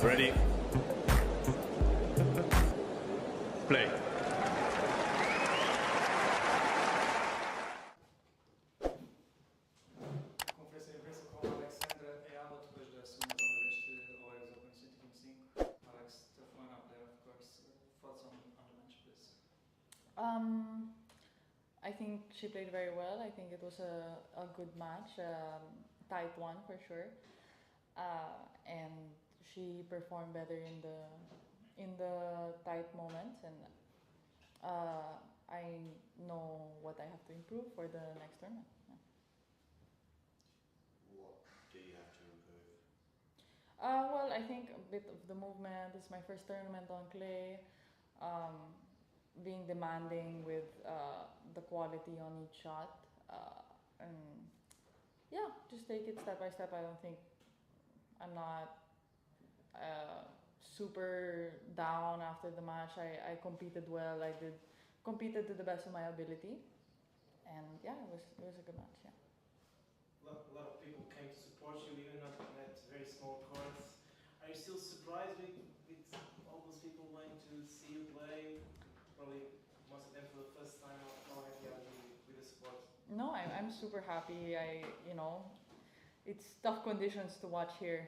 Ready? Play. Confesso a imprensa com a Alexandra Eala, depois da segunda ronda deste Warriors Open 125. Alex, tough one out there, of course. Thoughts on the match, please? I think she played very well. I think it was a good match, tight one for sure, and she performed better in the tight moments, and I know what I have to improve for the next tournament. Yeah. What do you have to improve? Well, I think a bit of the movement. It's my first tournament on clay. Being demanding with the quality on each shot, and yeah, just take it step by step. I don't think I'm not super down after the match. I competed well. I competed to the best of my ability, and yeah, it was a good match. Yeah. A lot of people came to support you, even at very small courts. Are you still surprised with all those people wanting to see you play? Probably most of them for the first time. How happy are you with the sport? No, I'm super happy. It's tough conditions to watch here.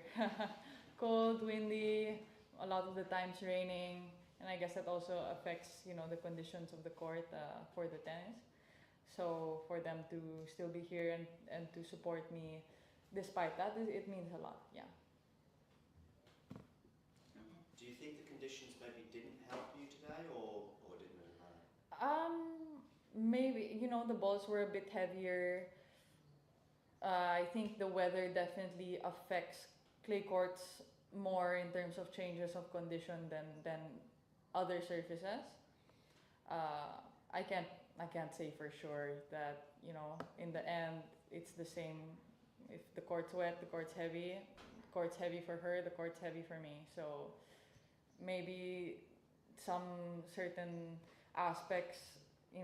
Cold, windy, a lot of the times raining, and I guess that also affects, the conditions of the court for the tennis. So for them to still be here and to support me despite that, it means a lot, yeah. Do you think the conditions maybe didn't help you today, or it didn't really matter? Maybe, the balls were a bit heavier. I think the weather definitely affects clay courts more in terms of changes of condition than other surfaces. I can't say for sure that, in the end it's the same. If the court's wet, the court's heavy. The court's heavy for her, the court's heavy for me. So maybe some certain aspects,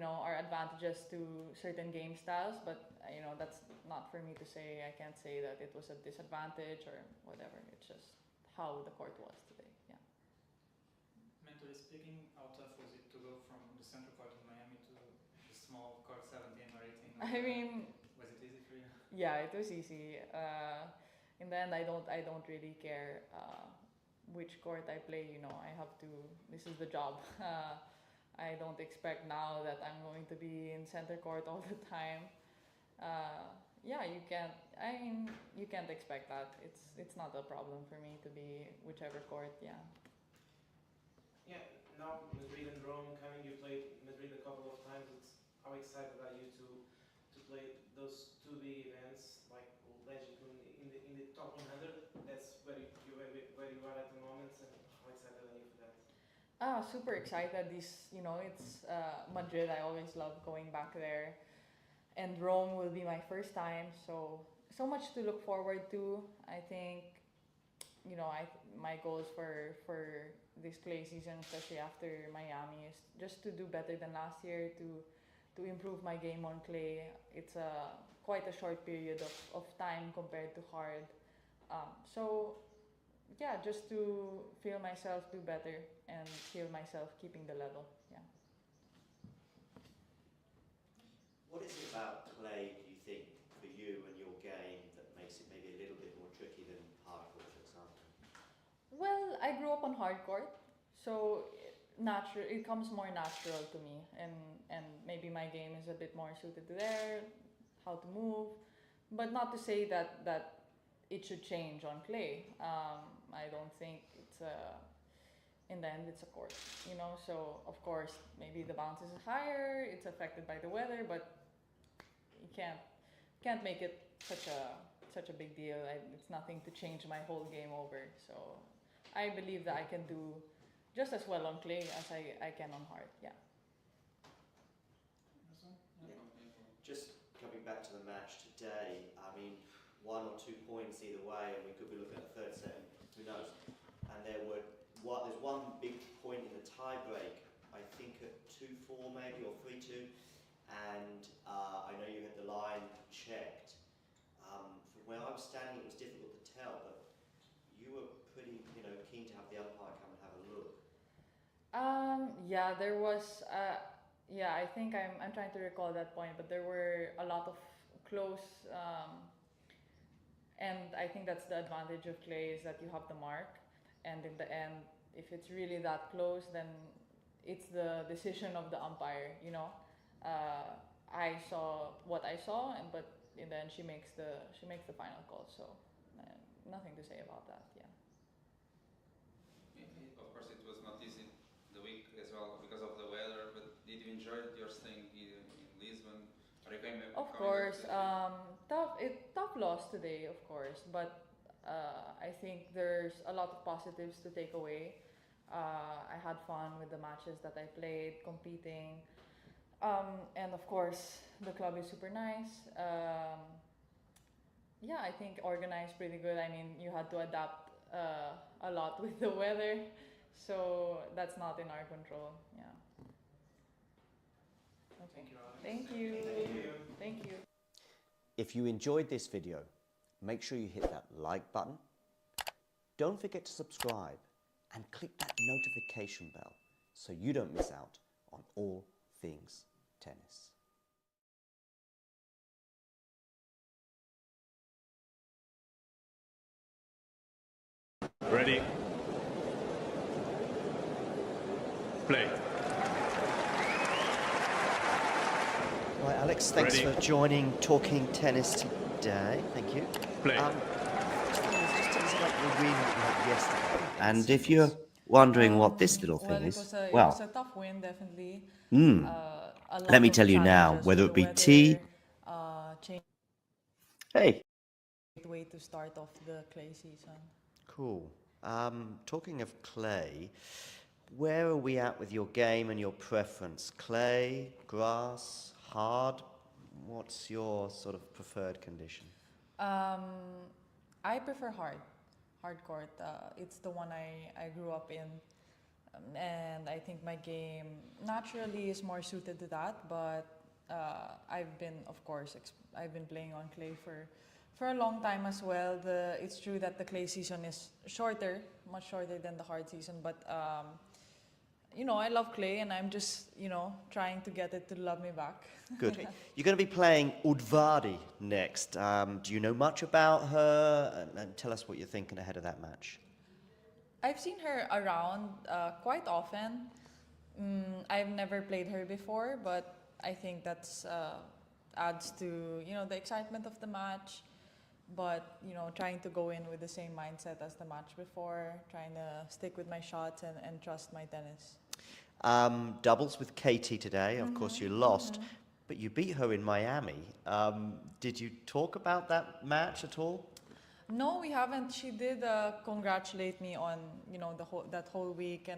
are advantages to certain game styles, but that's not for me to say. I can't say that it was a disadvantage or whatever. It's just how the court was today. Yeah. Mentally speaking, how tough was it to go from the center court in Miami to the small court 17 or 18? I mean, was it easy for you? Yeah, it was easy. In the end, I don't really care which court I play. I have to. This is the job. I don't expect now that I'm going to be in center court all the time. Yeah, you can't. You can't expect that. It's not a problem for me to be whichever court. Yeah. Yeah. Now Madrid and Rome coming. You played Madrid a couple of times. How excited are you to play those two big events like Legend in the top 100? That's where you are at the moment. And how excited are you for that? Super excited. It's Madrid. I always love going back there, and Rome will be my first time. So much to look forward to. I think, my goals for this clay season, especially after Miami, is just to do better than last year. To improve my game on clay. It's quite a short period of time compared to hard. So yeah, just to feel myself do better and feel myself keeping the level. Yeah. What is it about clay, do you think, for you and your game that makes it maybe a little bit more tricky than hardcourt, for example? Well, I grew up on hardcourt, so it comes more natural to me, and maybe my game is a bit more suited to there, how to move, but not to say that it should change on clay. I don't think it's in the end it's a court, so of course maybe the bounce is higher, it's affected by the weather, but you can't make it such a big deal. It's nothing to change my whole game over, so I believe that I can do just as well on clay as I can on hard. Yeah. Just coming back to the match today, I mean, 1 or 2 points either way, and we could be looking at the third set, who knows. And there's one big point in the tie break, I think at 2-4 maybe, or 3-2, and I know you had the line checked. From where I was standing, it was difficult to tell, but you were pretty, keen to have the umpire come and have a look. Yeah, there was. Yeah, I think I'm trying to recall that point, but there were a lot of close. And I think that's the advantage of clay, is that you have the mark, and in the end, if it's really that close, then it's the decision of the umpire. I saw what I saw, but in the end, she makes the final call. So nothing to say about that. Yeah. Of course, it was not easy the week as well because of the weather. But did you enjoy your staying here in Lisbon? Are you coming back? Of course, tough loss today, of course, but I think there's a lot of positives to take away. I had fun with the matches that I played, competing, and of course the club is super nice. Yeah, I think organized pretty good. I mean, you had to adapt a lot with the weather, so that's not in our control. Yeah. Okay. Thank you, Alex. Thank you. Thank you. If you enjoyed this video, make sure you hit that like button. Don't forget to subscribe and click that notification bell so you don't miss out on all things tennis. Ready. Play. Right, Alex, thanks Ready. for joining Talking Tennis today. Thank you. Play. Just tell us about the win that you had yesterday. And if you're wondering what this little thing Well, is, it was a tough win, definitely. A let lot me of tell you now, challenges whether with it be the tea. weather, changed Hey. the way to start off the clay season. Cool. Talking of clay, where are we at with your game and your preference? Clay, grass, hard? What's your sort of preferred condition? I prefer hard court. It's the one I grew up in, and I think my game naturally is more suited to that. But I've been, of course, I've been playing on clay for a long time as well. It's true that the clay season is shorter, much shorter than the hard season, but you know, I love clay, and I'm just, you know, trying to get it to love me back. Good. You're going to be playing Udvari next. Do you know much about her? And tell us what you're thinking ahead of that match. I've seen her around quite often. I've never played her before, but I think that's adds to, you know, the excitement of the match. But, you know, trying to go in with the same mindset as the match before, trying to stick with my shots and trust my tennis. Doubles with Katie today. Of course, you lost, but you beat her in Miami. Did you talk about that match at all? No, we haven't. She did congratulate me on, you know, that whole week,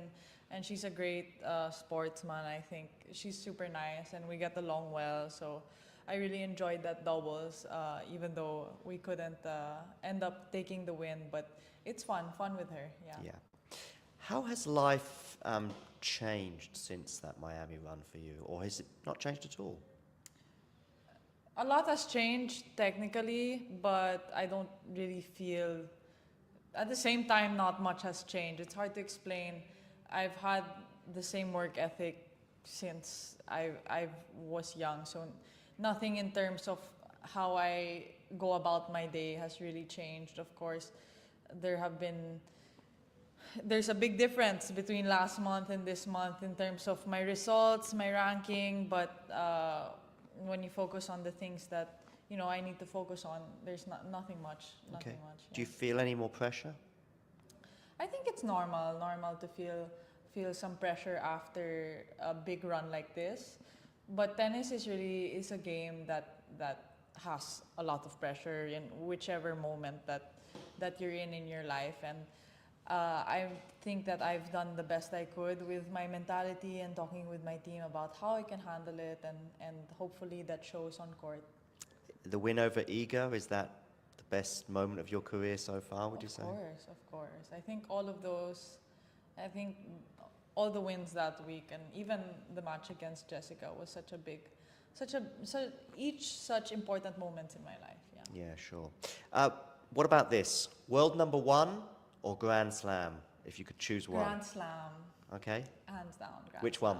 and she's a great sportsman. I think she's super nice, and we get along well. So I really enjoyed that doubles, even though we couldn't end up taking the win. But it's fun with her. Yeah. How has life changed since that Miami run for you, or has it not changed at all? A lot has changed technically, but I don't really feel, at the same time, not much has changed. It's hard to explain. I've had the same work ethic since I was young, so nothing in terms of how I go about my day has really changed. Of course, there's a big difference between last month and this month in terms of my results, my ranking, but when you focus on the things that, you know, I need to focus on, there's nothing much. Okay. Yeah. Do you feel any more pressure? I think it's normal to feel some pressure after a big run like this. But tennis is a game that has a lot of pressure in whichever moment that you're in your life, and I think that I've done the best I could with my mentality and talking with my team about how I can handle it, and hopefully that shows on court. The win over Eala, is that the best moment of your career so far, would you say? Of course. I think all of those, all the wins that week, and even the match against Jessica was such important moments in my life. Yeah. Yeah, sure. What about this? World number one or Grand Slam, if you could choose one? Grand Slam. Okay. Hands down. Which one?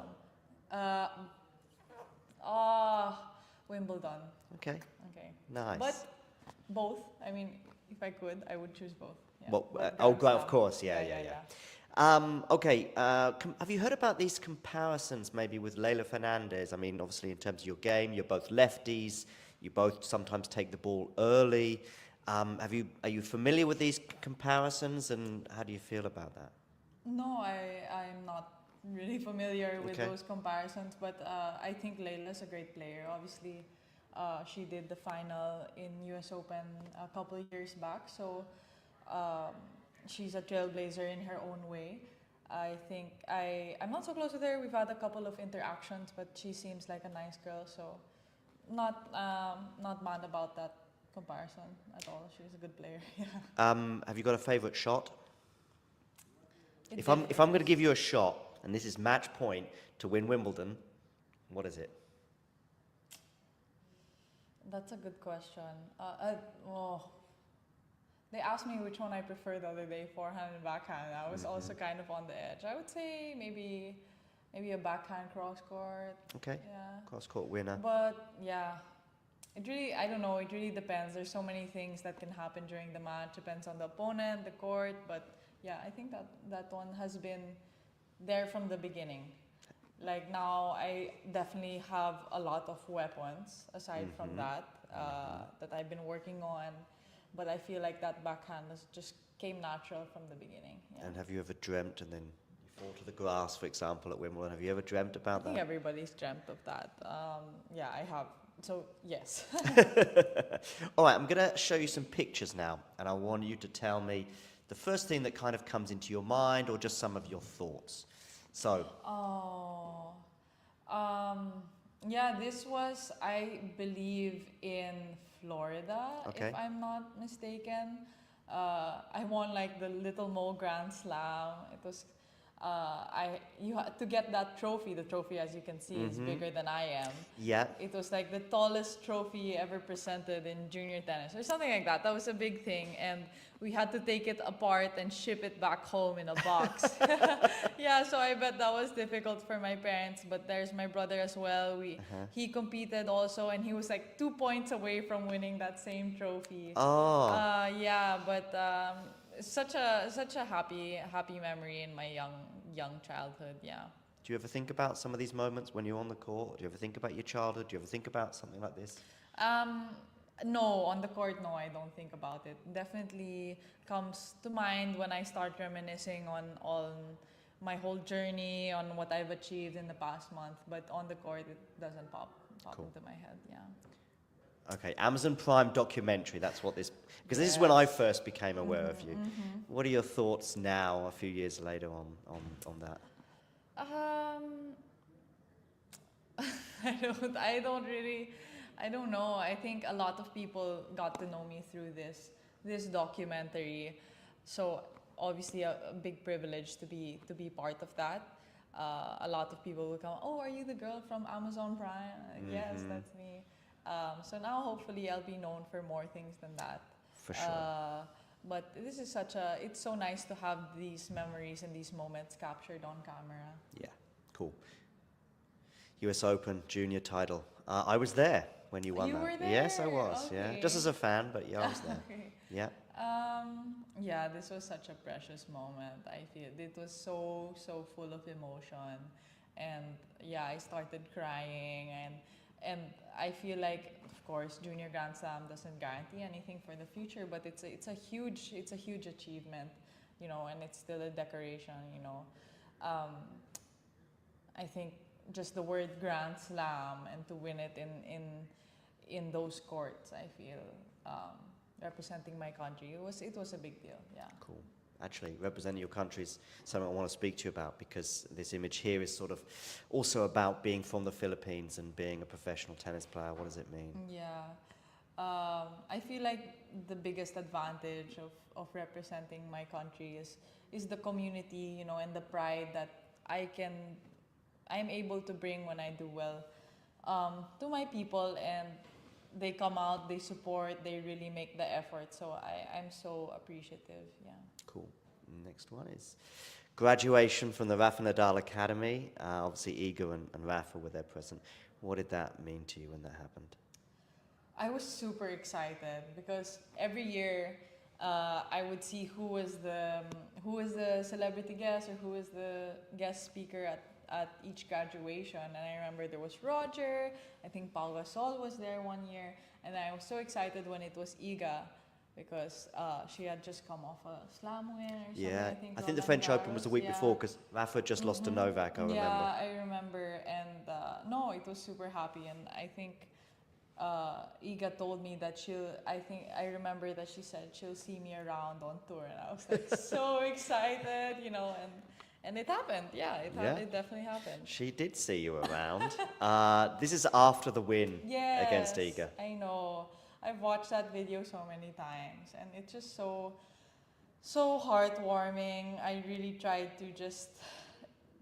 Wimbledon. Okay. Nice. But both. I mean, if I could, I would choose both. Yeah. Well, of course. Yeah. Okay. Have you heard about these comparisons maybe with Leylah Fernandez? I mean, obviously in terms of your game, you're both lefties. You both sometimes take the ball early. Are you familiar with these comparisons, and how do you feel about that? No, I'm not really familiar with those comparisons, but I think Leylah's a great player. Obviously, she did the final in US Open a couple of years back, so she's a trailblazer in her own way. I think I'm not so close with her. We've had a couple of interactions, but she seems like a nice girl, so not mad about that comparison at all. She's a good player. Have you got a favourite shot? If I'm going to give you a shot, and this is match point to win Wimbledon, what is it? That's a good question. They asked me which one I prefer the other day, forehand and backhand. I was also kind of on the edge. I would say maybe a backhand cross court. Okay. Yeah. Cross court winner. But yeah, I don't know. It really depends. There's so many things that can happen during the match. Depends on the opponent, the court. But yeah, I think that one has been there from the beginning. Like now, I definitely have a lot of weapons aside from that that I've been working on, but I feel like that backhand just came natural from the beginning. Yeah. And have you ever dreamt and then you fall to the grass, for example, at Wimbledon? Have you ever dreamt about I think that? everybody's dreamt of that. Yeah, I have. So yes. All right, I'm going to show you some pictures now, and I want you to tell me the first thing that kind of comes into your mind or just some of your thoughts. So. Oh, yeah, this was, I believe, in Florida, if I'm not mistaken. I won like the Little Mo Grand Slam. It was, you had to get that trophy. The trophy, as you can see, is bigger than I am. Yeah. It was like the tallest trophy ever presented in junior tennis or something like that. That was a big thing, and we had to take it apart and ship it back home in a box. Yeah, so I bet that was difficult for my parents, but there's my brother as well. He competed also, and he was like 2 points away from winning that same trophy. Oh. Yeah, but such a happy memory in my young childhood. Yeah. Do you ever think about some of these moments when you're on the court? Do you ever think about your childhood? Do you ever think about something like this? No, on the court, no, I don't think about it. Definitely comes to mind when I start reminiscing on my whole journey, on what I've achieved in the past month. But on the court, it doesn't pop into my head. Yeah. Okay, Amazon Prime documentary. That's what this. Because this is when I first became aware of you. What are your thoughts now, a few years later, on that? I don't know. I think a lot of people got to know me through this documentary. So obviously a big privilege to be part of that. A lot of people will come, oh, are you the girl from Amazon Prime? Yes, that's me. So now hopefully I'll be known for more things than that. For sure. But this is it's so nice to have these memories and these moments captured on camera. Yeah, cool. US Open junior title. I was there when you won that. You were there? Yes, I was. Okay. Yeah, just as a fan, but yeah, I was there. Okay. Yeah. Yeah, this was such a precious moment. I feel it was so full of emotion, and yeah, I started crying, and I feel like, of course, Junior Grand Slam doesn't guarantee anything for the future, but it's a huge achievement, you know, and it's still a decoration, you know. I think just the word Grand Slam and to win it in those courts, I feel, representing my country, it was a big deal. Yeah. Cool. Actually, representing your country is something I want to speak to you about, because this image here is sort of also about being from the Philippines and being a professional tennis player. What does it mean? Yeah. I feel like the biggest advantage of representing my country is the community, you know, and the pride that I'm able to bring when I do well to my people, and they come out, they support, they really make the effort. So I'm so appreciative. Yeah. Cool. Next one is graduation from the Rafa Nadal Academy. Obviously, Iga and Rafa were there present. What did that mean to you when that happened? I was super excited because every year I would see who was the celebrity guest or who was the guest speaker at each graduation. And I remember there was Roger, I think Pau Gasol was there one year, and I was so excited when it was Iga, because she had just come off a slam win or something. Yeah, I think the Roland French Garros, Open was the week before, because Rafa just lost to Novak, I remember. Yeah, I remember, and no, it was super happy, and I think Iga told me that I remember that she said she'll see me around on tour, and I was like so excited, you know, and it happened. Yeah, it definitely happened. She did see you around. This is after the win against Iga. I know. I've watched that video so many times, and it's just so heartwarming. I really tried to just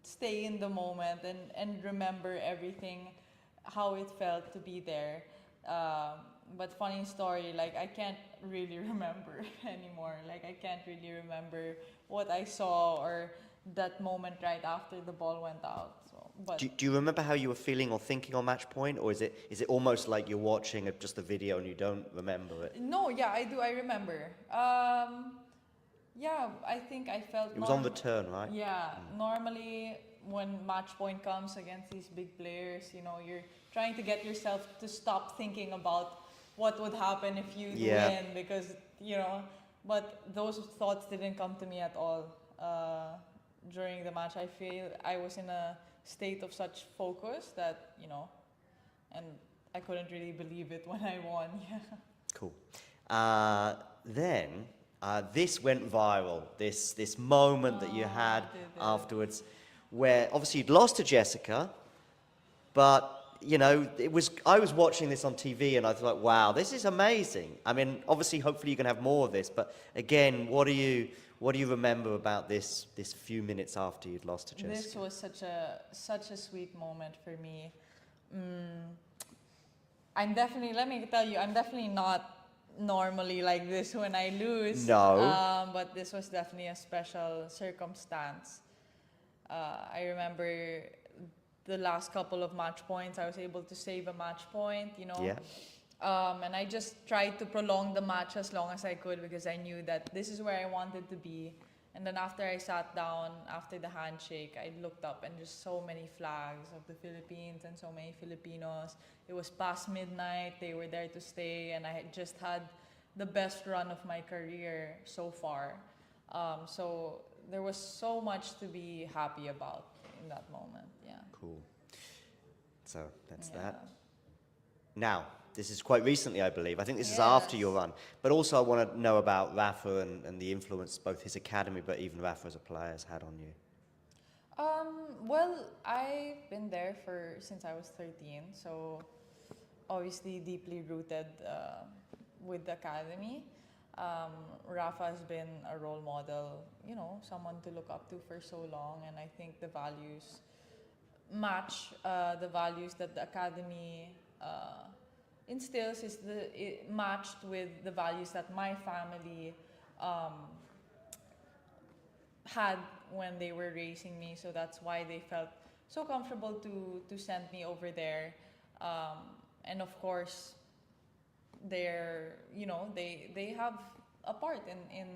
stay in the moment and remember everything, how it felt to be there. But funny story, like I can't really remember anymore. Like I can't really remember what I saw or that moment right after the ball went out. So, but do you remember how you were feeling or thinking on match point, or is it almost like you're watching just a video and you don't remember it? No, yeah, I do. I remember. Yeah, I think I felt It was on the turn, right? Yeah, normally when match point comes against these big players, you know, you're trying to get yourself to stop thinking about what would happen if you win, because, you know, but those thoughts didn't come to me at all during the match. I feel I was in a state of such focus that, you know, and I couldn't really believe it when I won. Yeah. Cool. Then this went viral. This moment that you had did it? afterwards, where obviously you'd lost to Jessica, but you know I was watching this on TV and I thought, wow, this is amazing. I mean, obviously, hopefully you can have more of this. But again, what do you remember about this few minutes after you'd lost to Jessica? This was such a sweet moment for me. Let me tell you, I'm definitely not normally like this when I lose. No. But this was definitely a special circumstance. I remember the last couple of match points, I was able to save a match point, you know. Yeah. And I just tried to prolong the match as long as I could because I knew that this is where I wanted to be. And then after I sat down, after the handshake, I looked up and just so many flags of the Philippines and so many Filipinos. It was past midnight, they were there to stay, and I had just had the best run of my career so far. So there was so much to be happy about in that moment, yeah. Cool. So that's that. Now, this is quite recently, I believe. I think this is after your run. But also I want to know about Rafa and the influence both his academy, but even Rafa as a player has had on you. Well, I've been there since I was 13, so obviously deeply rooted with the academy. Rafa has been a role model, you know, someone to look up to for so long, and I think the values match the values that the academy instills matched with the values that my family had when they were raising me. So that's why they felt so comfortable to send me over there. And of course, they have a part in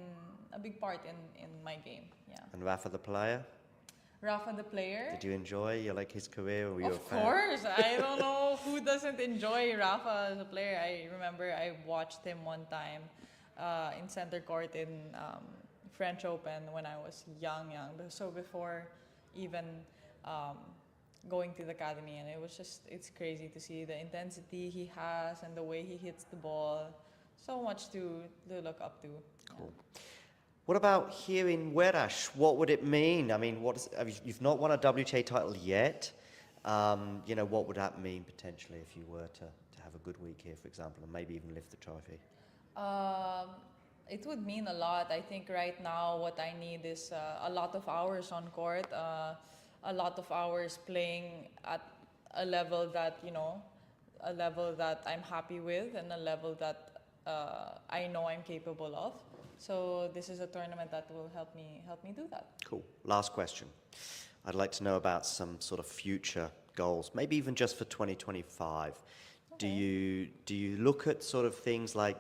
a big part in my game. Yeah. And Rafa the player? Rafa the player. Did you enjoy his career, or were you a fan? Of course. I don't know who doesn't enjoy Rafa as a player. I remember I watched him one time in center court in French Open when I was young. So before even going to the academy, and it's crazy to see the intensity he has and the way he hits the ball. So much to look up to. Cool. What about here in Werash? What would it mean? I mean, you've not won a WTA title yet. What would that mean potentially if you were to have a good week here, for example, and maybe even lift the trophy? It would mean a lot. I think right now what I need is a lot of hours on court, a lot of hours playing at a level that, I'm happy with, and a level that I know I'm capable of. So this is a tournament that will help me do that. Cool. Last question. I'd like to know about some sort of future goals, maybe even just for 2025. Okay. Do you look at sort of things like,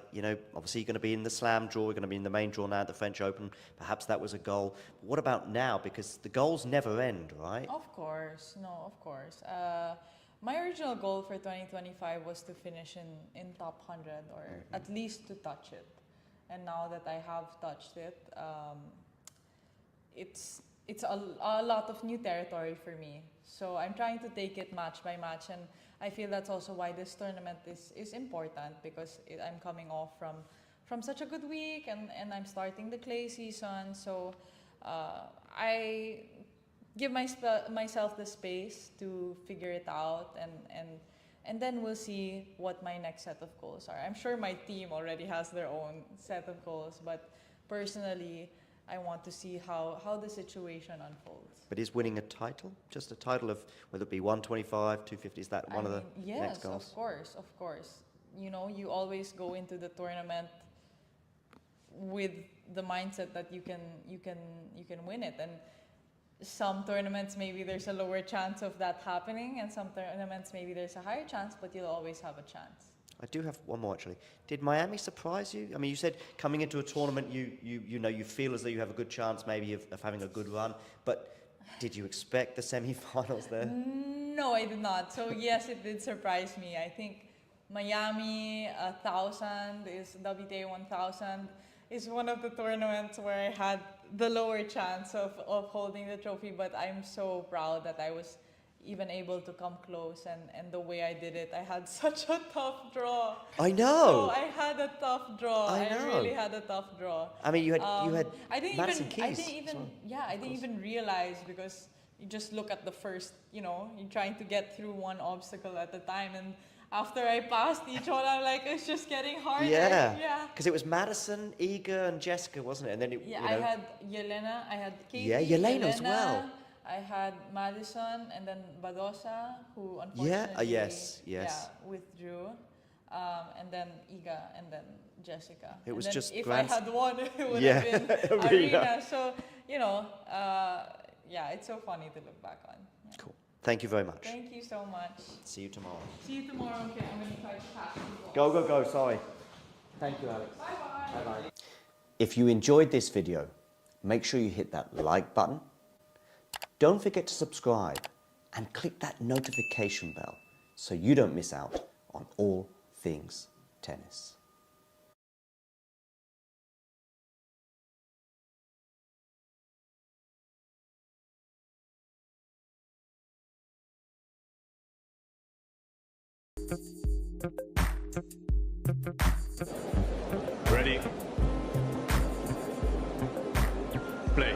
obviously you're going to be in the Slam draw, you're going to be in the main draw now at the French Open. Perhaps that was a goal. But what about now? Because the goals never end, right? Of course. No, of course. My original goal for 2025 was to finish in top 100 or at least to touch it. And now that I have touched it, it's a lot of new territory for me. So I'm trying to take it match by match, and I feel that's also why this tournament is important, because I'm coming off from such a good week, and I'm starting the clay season. So I give myself the space to figure it out, and then we'll see what my next set of goals are. I'm sure my team already has their own set of goals, but personally, I want to see how the situation unfolds. But is winning a title, just a title of, whether it be 125, 250, is that one of the next goals? Yes, of course. You always go into the tournament with the mindset that you can win it, and some tournaments maybe there's a lower chance of that happening, and some tournaments maybe there's a higher chance, but you'll always have a chance. I do have one more actually. Did Miami surprise you? I mean, you said coming into a tournament, you feel as though you have a good chance maybe of having a good run, but did you expect the semi-finals there? No, I did not. So yes, it did surprise me. I think Miami 1000 is WTA 1000 is one of the tournaments where I had the lower chance of holding the trophy, but I'm so proud that I was even able to come close, and the way I did it, I had such a tough draw. I know. So I had a tough draw. I know. really had a tough draw. I mean, you had I didn't Madison even, I Keys. didn't even, Sorry. yeah, I didn't even realize, because you just look at the first, you're trying to get through one obstacle at a time, and after I passed each one, I'm like, it's just getting harder. Yeah. Because it was Madison, Iga, and Jessica, wasn't it? And then I had Yelena, I had Katie. Yeah, Yelena as well. I had Madison, and then Badosa, who unfortunately withdrew, and then Iga, and then Jessica. It was and then just if grand... I had won, it would have been Arena. So it's so funny to look back on. Yeah. Cool. Thank you very much. Thank you so much. See you tomorrow. See you tomorrow. Okay, I'm going to try to pass the ball. Go. Sorry. Thank you, Alex. Bye-bye. Bye-bye. If you enjoyed this video, make sure you hit that like button. Don't forget to subscribe and click that notification bell so you don't miss out on all things tennis. Ready? Play.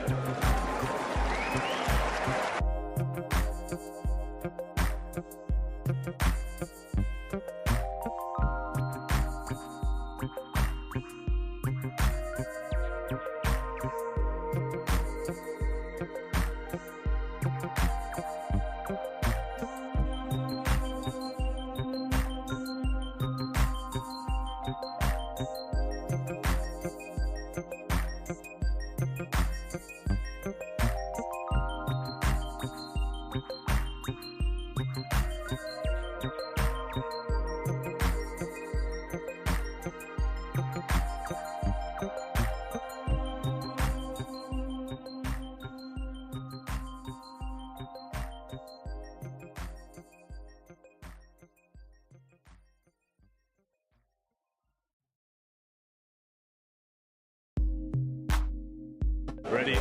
Ready?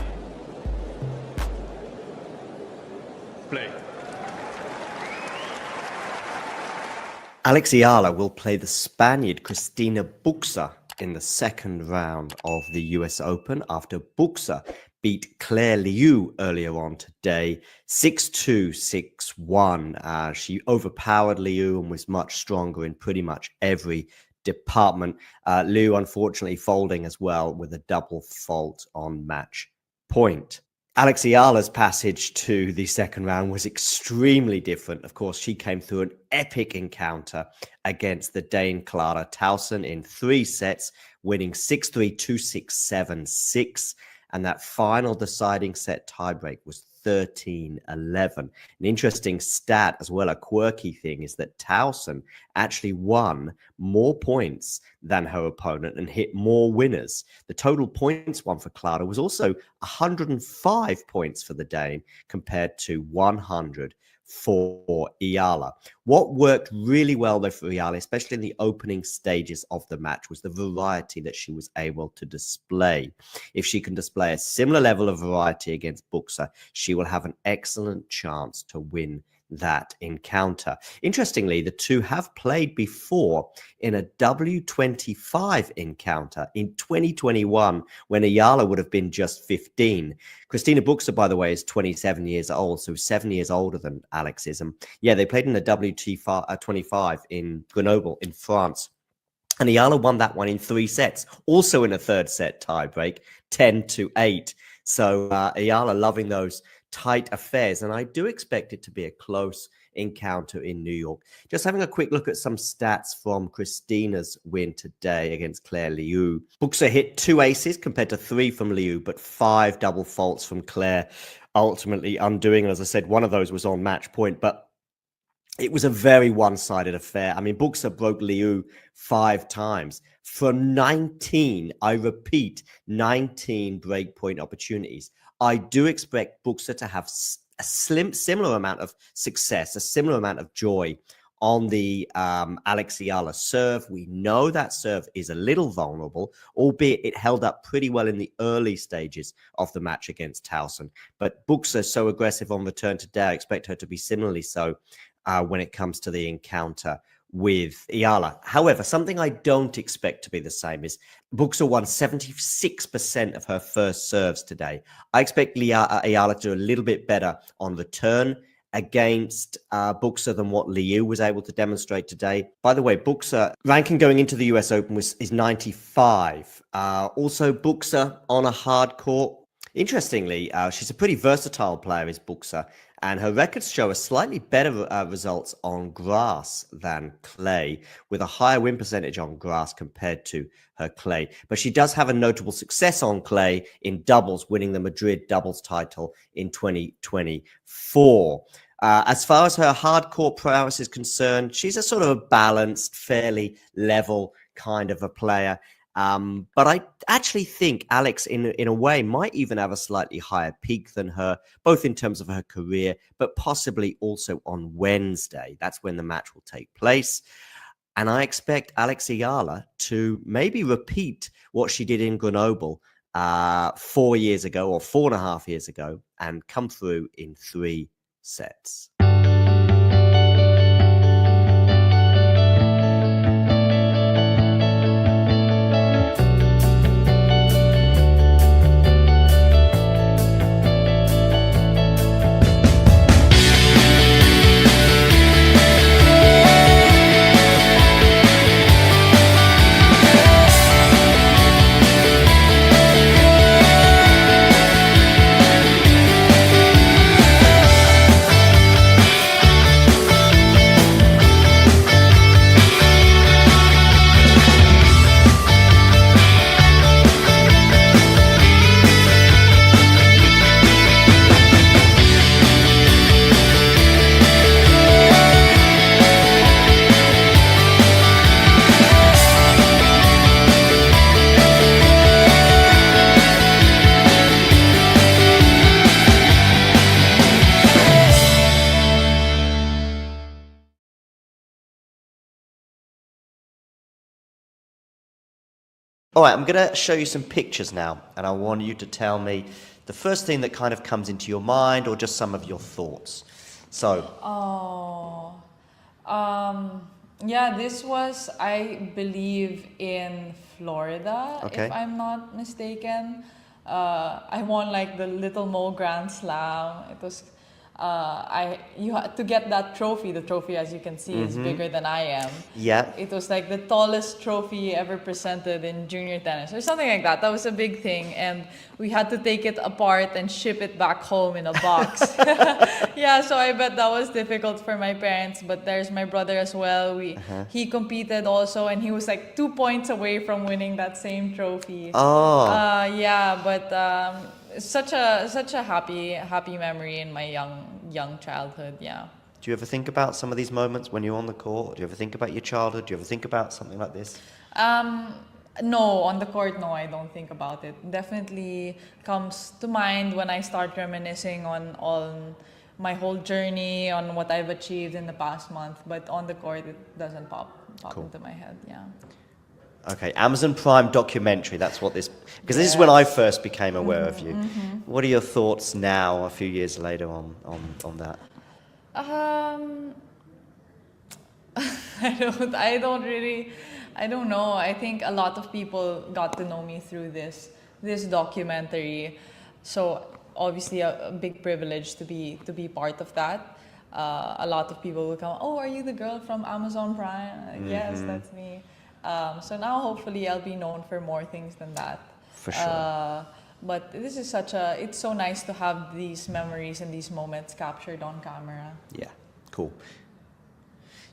Play. Alex Eala will play the Spaniard Cristina Bucsa in the second round of the US Open after Bucsa beat Claire Liu earlier on today, 6-2, 6-1. She overpowered Liu and was much stronger in pretty much every department. Liu unfortunately folding as well with a double fault on match point. Alex Eala's passage to the second round was extremely different. Of course, she came through an epic encounter against the Dane Clara Tauson in 3 sets, winning 6-3, 2-6, 7-6. And that final deciding set tiebreak was 13-11. An interesting stat as well, a quirky thing, is that Tauson actually won more points than her opponent and hit more winners. The total points won for Clara was also 105 points for the Dane compared to 100 for Eala. What worked really well though for Eala, especially in the opening stages of the match, was the variety that she was able to display. If she can display a similar level of variety against Bucsa, she will have an excellent chance to win that encounter. Interestingly, the two have played before in a W25 encounter in 2021 when Eala would have been just 15. Cristina Bucsa, by the way, is 27 years old, so 7 years older than Alex is. They played in a W25 in Grenoble in France. And Eala won that one in 3 sets, also in a third set tiebreak, 10-8. So Eala loving those tight affairs, and I do expect it to be a close encounter in New York. Just having a quick look at some stats from Cristina's win today against Claire Liu. Bucsa hit 2 aces compared to 3 from Liu, but 5 double faults from Claire, ultimately undoing. And as I said, one of those was on match point. But it was a very one-sided affair. I mean, Bucsa broke Liu 5 times. From 19, I repeat, 19 breakpoint opportunities. I do expect Bucsa to have a similar amount of success, a similar amount of joy on the Alex Eala serve. We know that serve is a little vulnerable, albeit it held up pretty well in the early stages of the match against Towson. But Bucsa so aggressive on return today, I expect her to be similarly so when it comes to the encounter with Eala. However, something I don't expect to be the same is Bucsa won 76% of her first serves today. I expect Eala to do a little bit better on return against Bucsa than what Liu was able to demonstrate today. By the way, Bucsa ranking going into the US Open is 95. Also, Bucsa on a hard court. Interestingly, she's a pretty versatile player, is Bucsa, and her records show a slightly better results on grass than clay, with a higher win percentage on grass compared to her clay. But she does have a notable success on clay in doubles, winning the Madrid doubles title in 2024. As far as her hard court prowess is concerned, she's a sort of a balanced, fairly level kind of a player. But I actually think Alex, in a way, might even have a slightly higher peak than her, both in terms of her career, but possibly also on Wednesday. That's when the match will take place. And I expect Alex Eala to maybe repeat what she did in Grenoble 4 years ago, or 4.5 years ago, and come through in 3 sets. All right, I'm going to show you some pictures now, and I want you to tell me the first thing that kind of comes into your mind, or just some of your thoughts. So. Yeah, this was, I believe, in Florida, Okay. if I'm not mistaken. I won like the Little Mo Grand Slam. It was, you had to get that trophy. The trophy, as you can see, is bigger than I am. Yeah. It was like the tallest trophy ever presented in junior tennis, or something like that. That was a big thing, and we had to take it apart and ship it back home in a box. Yeah, so I bet that was difficult for my parents. But there's my brother as well. He competed also, and he was like 2 points away from winning that same trophy. Oh. Yeah, but such a happy memory in my young childhood. Yeah. Do you ever think about some of these moments when you're on the court? Do you ever think about your childhood? Do you ever think about something like this? No, on the court, no, I don't think about it. Definitely comes to mind when I start reminiscing on my whole journey, on what I've achieved in the past month. But on the court, it doesn't pop Cool. into my head. Yeah. Okay, Amazon Prime documentary. That's what this, because this is when I first became aware of you. What are your thoughts now, a few years later, on that? I don't know. I think a lot of people got to know me through this documentary. So obviously a big privilege to be part of that. A lot of people will come, "Oh, are you the girl from Amazon Prime?" Yes, that's me. So now hopefully I'll be known for more things than that. For sure. But this is it's so nice to have these memories and these moments captured on camera. Yeah, cool.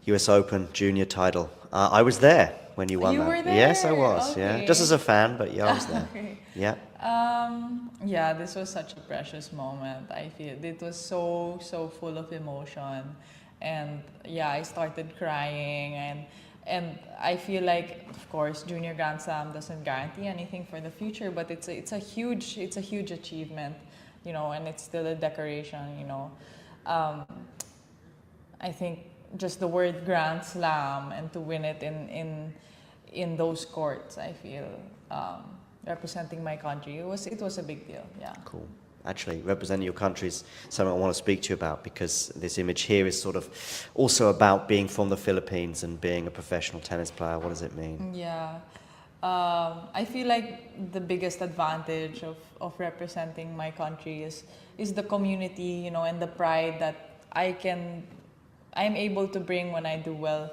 US Open junior title. I was there when you won that. You were there? Yes, I was. Okay. Yeah, just as a fan, but yeah, I was there. Okay. Yeah. Yeah, this was such a precious moment. I feel it was so full of emotion, and yeah, I started crying, and I feel like, of course, Junior Grand Slam doesn't guarantee anything for the future, but it's a huge achievement, you know, and it's still a decoration, you know. I think just the word Grand Slam and to win it in those courts, I feel, representing my country, it was a big deal. Yeah. Cool. Actually, representing your country is something I want to speak to you about, because this image here is sort of also about being from the Philippines and being a professional tennis player. What does it mean? Yeah. I feel like the biggest advantage of representing my country is the community, you know, and the pride that I'm able to bring when I do well.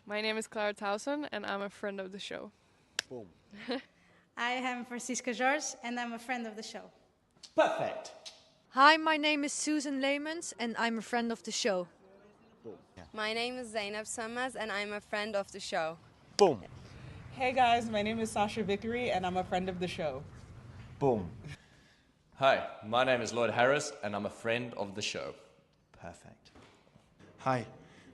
My name is Clara Towson, and I'm a friend of the show. Boom. I am Francisca George, and I'm a friend of the show. Perfect. Hi, my name is Susan Leemans, and I'm a friend of the show. Boom. Yeah. My name is Zainab Sammaz, and I'm a friend of the show. Boom. Hey guys, my name is Sasha Vickery, and I'm a friend of the show. Boom. Hi, my name is Lloyd Harris, and I'm a friend of the show. Perfect. Hi,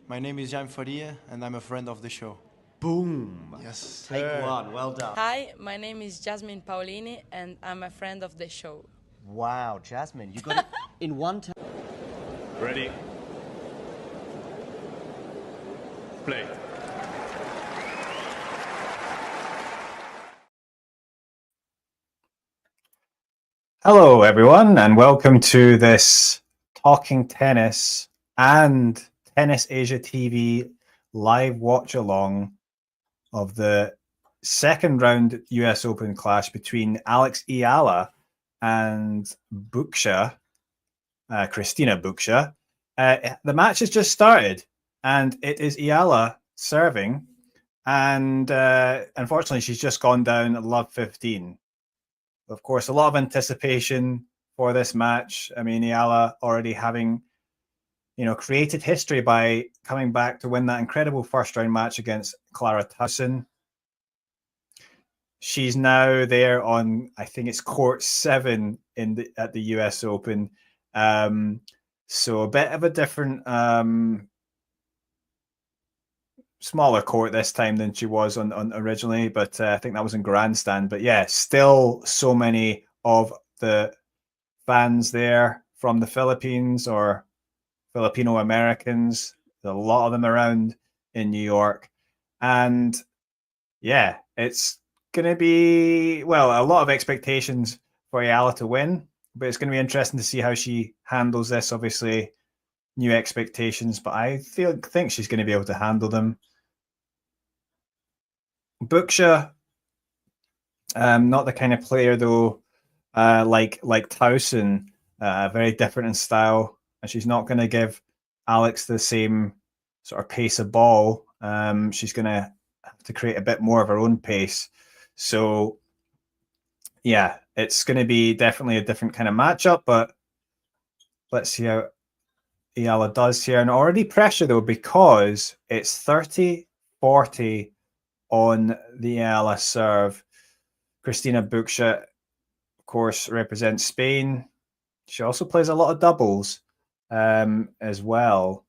my name is Jan Faria, and I'm a friend of the show. Boom. Yes. Take one. Well done. Hi, my name is Jasmine Paulini, and I'm a friend of the show. Wow, Jasmine, you got it in one time. Ready? Play. Hello, everyone, and welcome to this Talking Tennis and Tennis Asia TV live watch along of the second round US Open clash between Alex Eala and Bucsa, Cristina Bucsa. The match has just started, and it is Eala serving, and unfortunately, she's just gone down love 15. Of course, a lot of anticipation for this match. I mean, Eala already having, created history by coming back to win that incredible first round match against Clara Towson. She's now there on, I think it's court 7 at the US Open. So a bit of a different, smaller court this time than she was on originally, but I think that was in grandstand. But yeah, still so many of the fans there from the Philippines or Filipino Americans. There's a lot of them around in New York. And yeah, it's going to be, well, a lot of expectations for Eala to win, but it's going to be interesting to see how she handles this. Obviously, new expectations, but I think she's going to be able to handle them. Bucsa, not the kind of player though, like Towson, very different in style, and she's not going to give Alex the same sort of pace of ball. She's going to have to create a bit more of her own pace. So, yeah, it's going to be definitely a different kind of matchup, but let's see how Eala does here. And already pressure though, because it's 30-40 on the Eala serve. Cristina Bucsa, of course, represents Spain. She also plays a lot of doubles as well.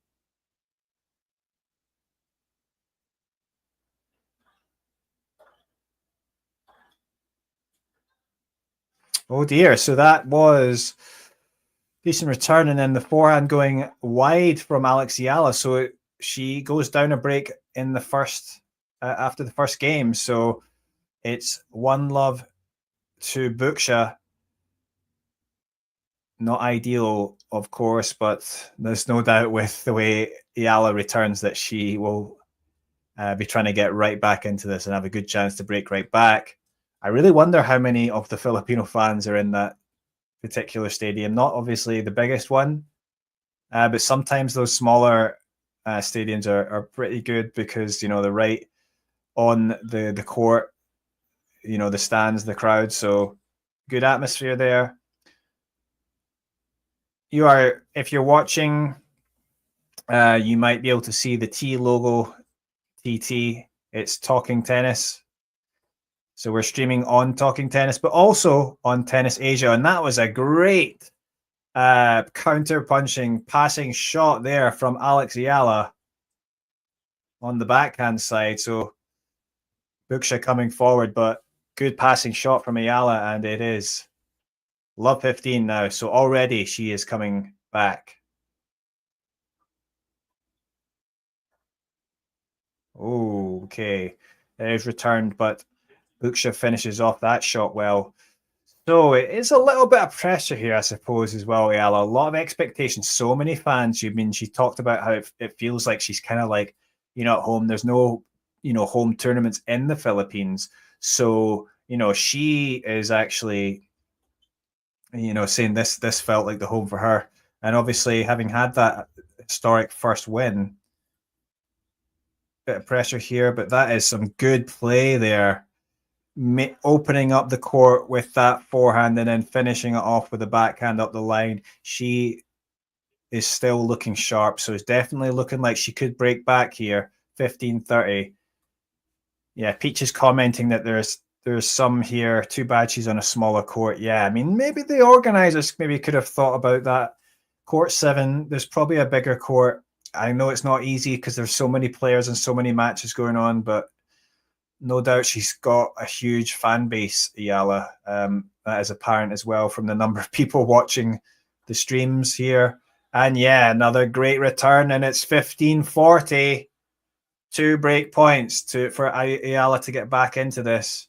Oh dear, so that was decent return, and then the forehand going wide from Alex Eala. So she goes down a break in the first, after the first game. So it's 1-love to Bucsa. Not ideal, of course, but there's no doubt with the way Eala returns that she will be trying to get right back into this and have a good chance to break right back. I really wonder how many of the Filipino fans are in that particular stadium. Not obviously the biggest one, but sometimes those smaller stadiums are pretty good because, you know, they're right on the court, you know, the stands, the crowd. So good atmosphere there. If you're watching, you might be able to see the T logo, TT. It's Talking Tennis. So we're streaming on Talking Tennis, but also on Tennis Asia. And that was a great counter-punching, passing shot there from Alex Eala on the backhand side. So Bucsa coming forward, but good passing shot from Eala, and it is love 15 now. So already she is coming back. Oh, okay. It is returned, but Bucsa finishes off that shot well. So it is a little bit of pressure here, I suppose, as well, Eala. A lot of expectations. So many fans. I mean, she talked about how it feels like she's kind of like, you know, at home. There's no, you know, home tournaments in the Philippines. So, you know, she is actually, you know, saying this felt like the home for her. And obviously, having had that historic first win, bit of pressure here, but that is some good play there. Opening up the court with that forehand and then finishing it off with a backhand up the line. She is still looking sharp, so it's definitely looking like she could break back here. 15-30. Yeah, Peach is commenting that there's some here. Too bad she's on a smaller court. Yeah, I mean, maybe the organizers maybe could have thought about that. Court 7, there's probably a bigger court. I know it's not easy because there's so many players and so many matches going on, but no doubt she's got a huge fan base, Eala. That is apparent as well from the number of people watching the streams here. And yeah, another great return, and it's 15-40. 2 break points for Eala to get back into this.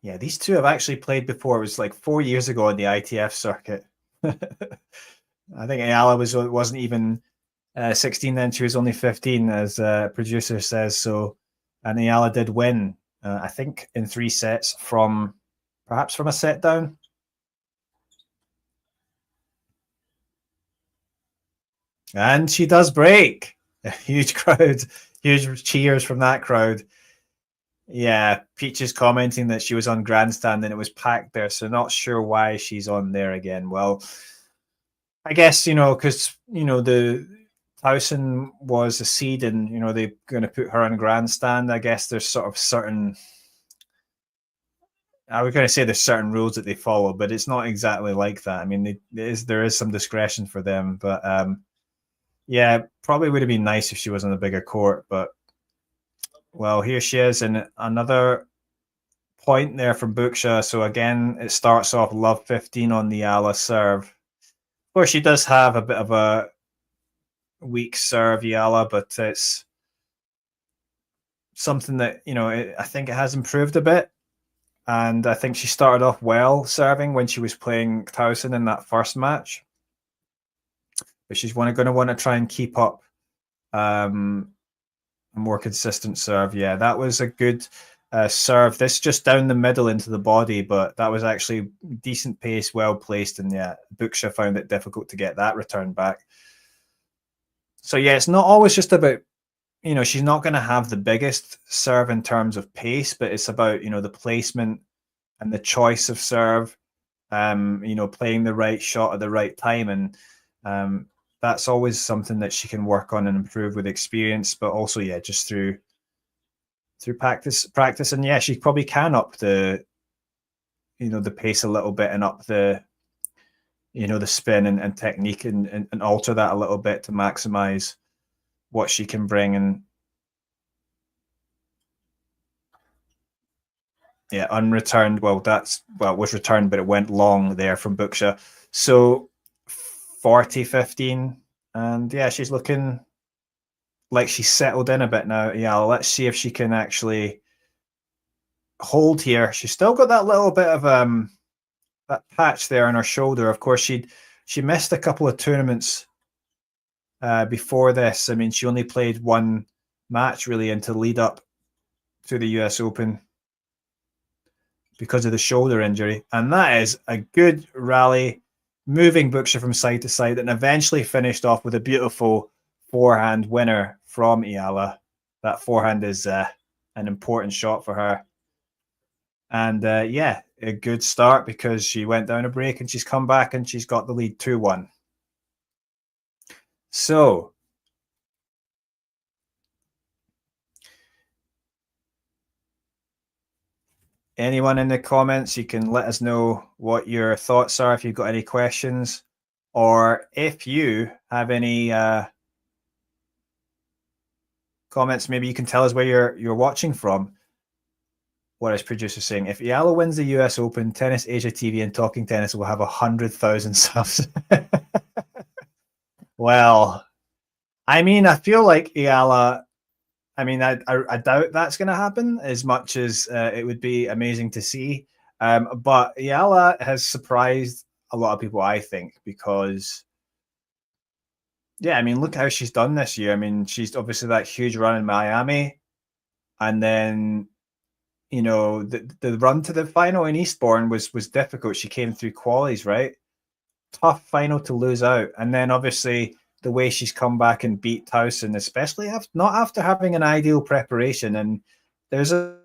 Yeah, these two have actually played before. It was like 4 years ago on the ITF circuit. I think Eala wasn't even 16 then. She was only 15, as producer says. So, and Eala did win, I think, in 3 sets perhaps from a set down. And she does break. A huge crowd, huge cheers from that crowd. Yeah, Peach is commenting that she was on Grandstand and it was packed there, so not sure why she's on there again. Well, I guess, you know, because, you know, the Towson was a seed and, you know, they're going to put her on Grandstand. I guess there's sort of certain, I was going to say there's certain rules that they follow, but it's not exactly like that. I mean, there is some discretion for them, but yeah, probably would have been nice if she was on a bigger court, but well, here she is, and another point there from Bucsa. So again, it starts off love 15 on the Eala serve. Of course, she does have a bit of a weak serve, Eala, but it's something that, you know, I think it has improved a bit. And I think she started off well serving when she was playing Towson in that first match. But she's going to want to try and keep up a more consistent serve. Yeah, that was a good serve. This just down the middle into the body, but that was actually decent pace, well placed. And yeah, Bucsa found it difficult to get that return back. So yeah, it's not always just about, you know, she's not going to have the biggest serve in terms of pace, but it's about, you know, the placement and the choice of serve, you know, playing the right shot at the right time. And that's always something that she can work on and improve with experience, but also, yeah, just through practice. And yeah, she probably can up the, you know, the pace a little bit and up the, you know, the spin and technique and alter that a little bit to maximize what she can bring. And yeah, unreturned. Well, it was returned, but it went long there from Bucsa. So 40-15. And yeah, she's looking like she's settled in a bit now. Yeah, let's see if she can actually hold here. She's still got that little bit of that patch there on her shoulder. Of course, she missed a couple of tournaments before this. I mean, she only played one match really into lead up to the US Open because of the shoulder injury. And that is a good rally, moving Bucsa from side to side, and eventually finished off with a beautiful forehand winner from Eala. That forehand is an important shot for her. And yeah, a good start because she went down a break and she's come back and she's got the lead 2-1. So, anyone in the comments, you can let us know what your thoughts are if you've got any questions, or if you have any comments, maybe you can tell us where you're watching from. What is producer saying? If Eala wins the US Open, Tennis Asia TV and Talking Tennis will have 100,000 subs. Well, I mean, I feel like Eala, I mean, I doubt that's going to happen as much as it would be amazing to see. But Eala has surprised a lot of people, I think, because, yeah, I mean, look how she's done this year. I mean, she's obviously that huge run in Miami, and then, you know, the run to the final in Eastbourne was difficult. She came through qualies, right? Tough final to lose out. And then obviously the way she's come back and beat Towson, especially not after having an ideal preparation. And there's a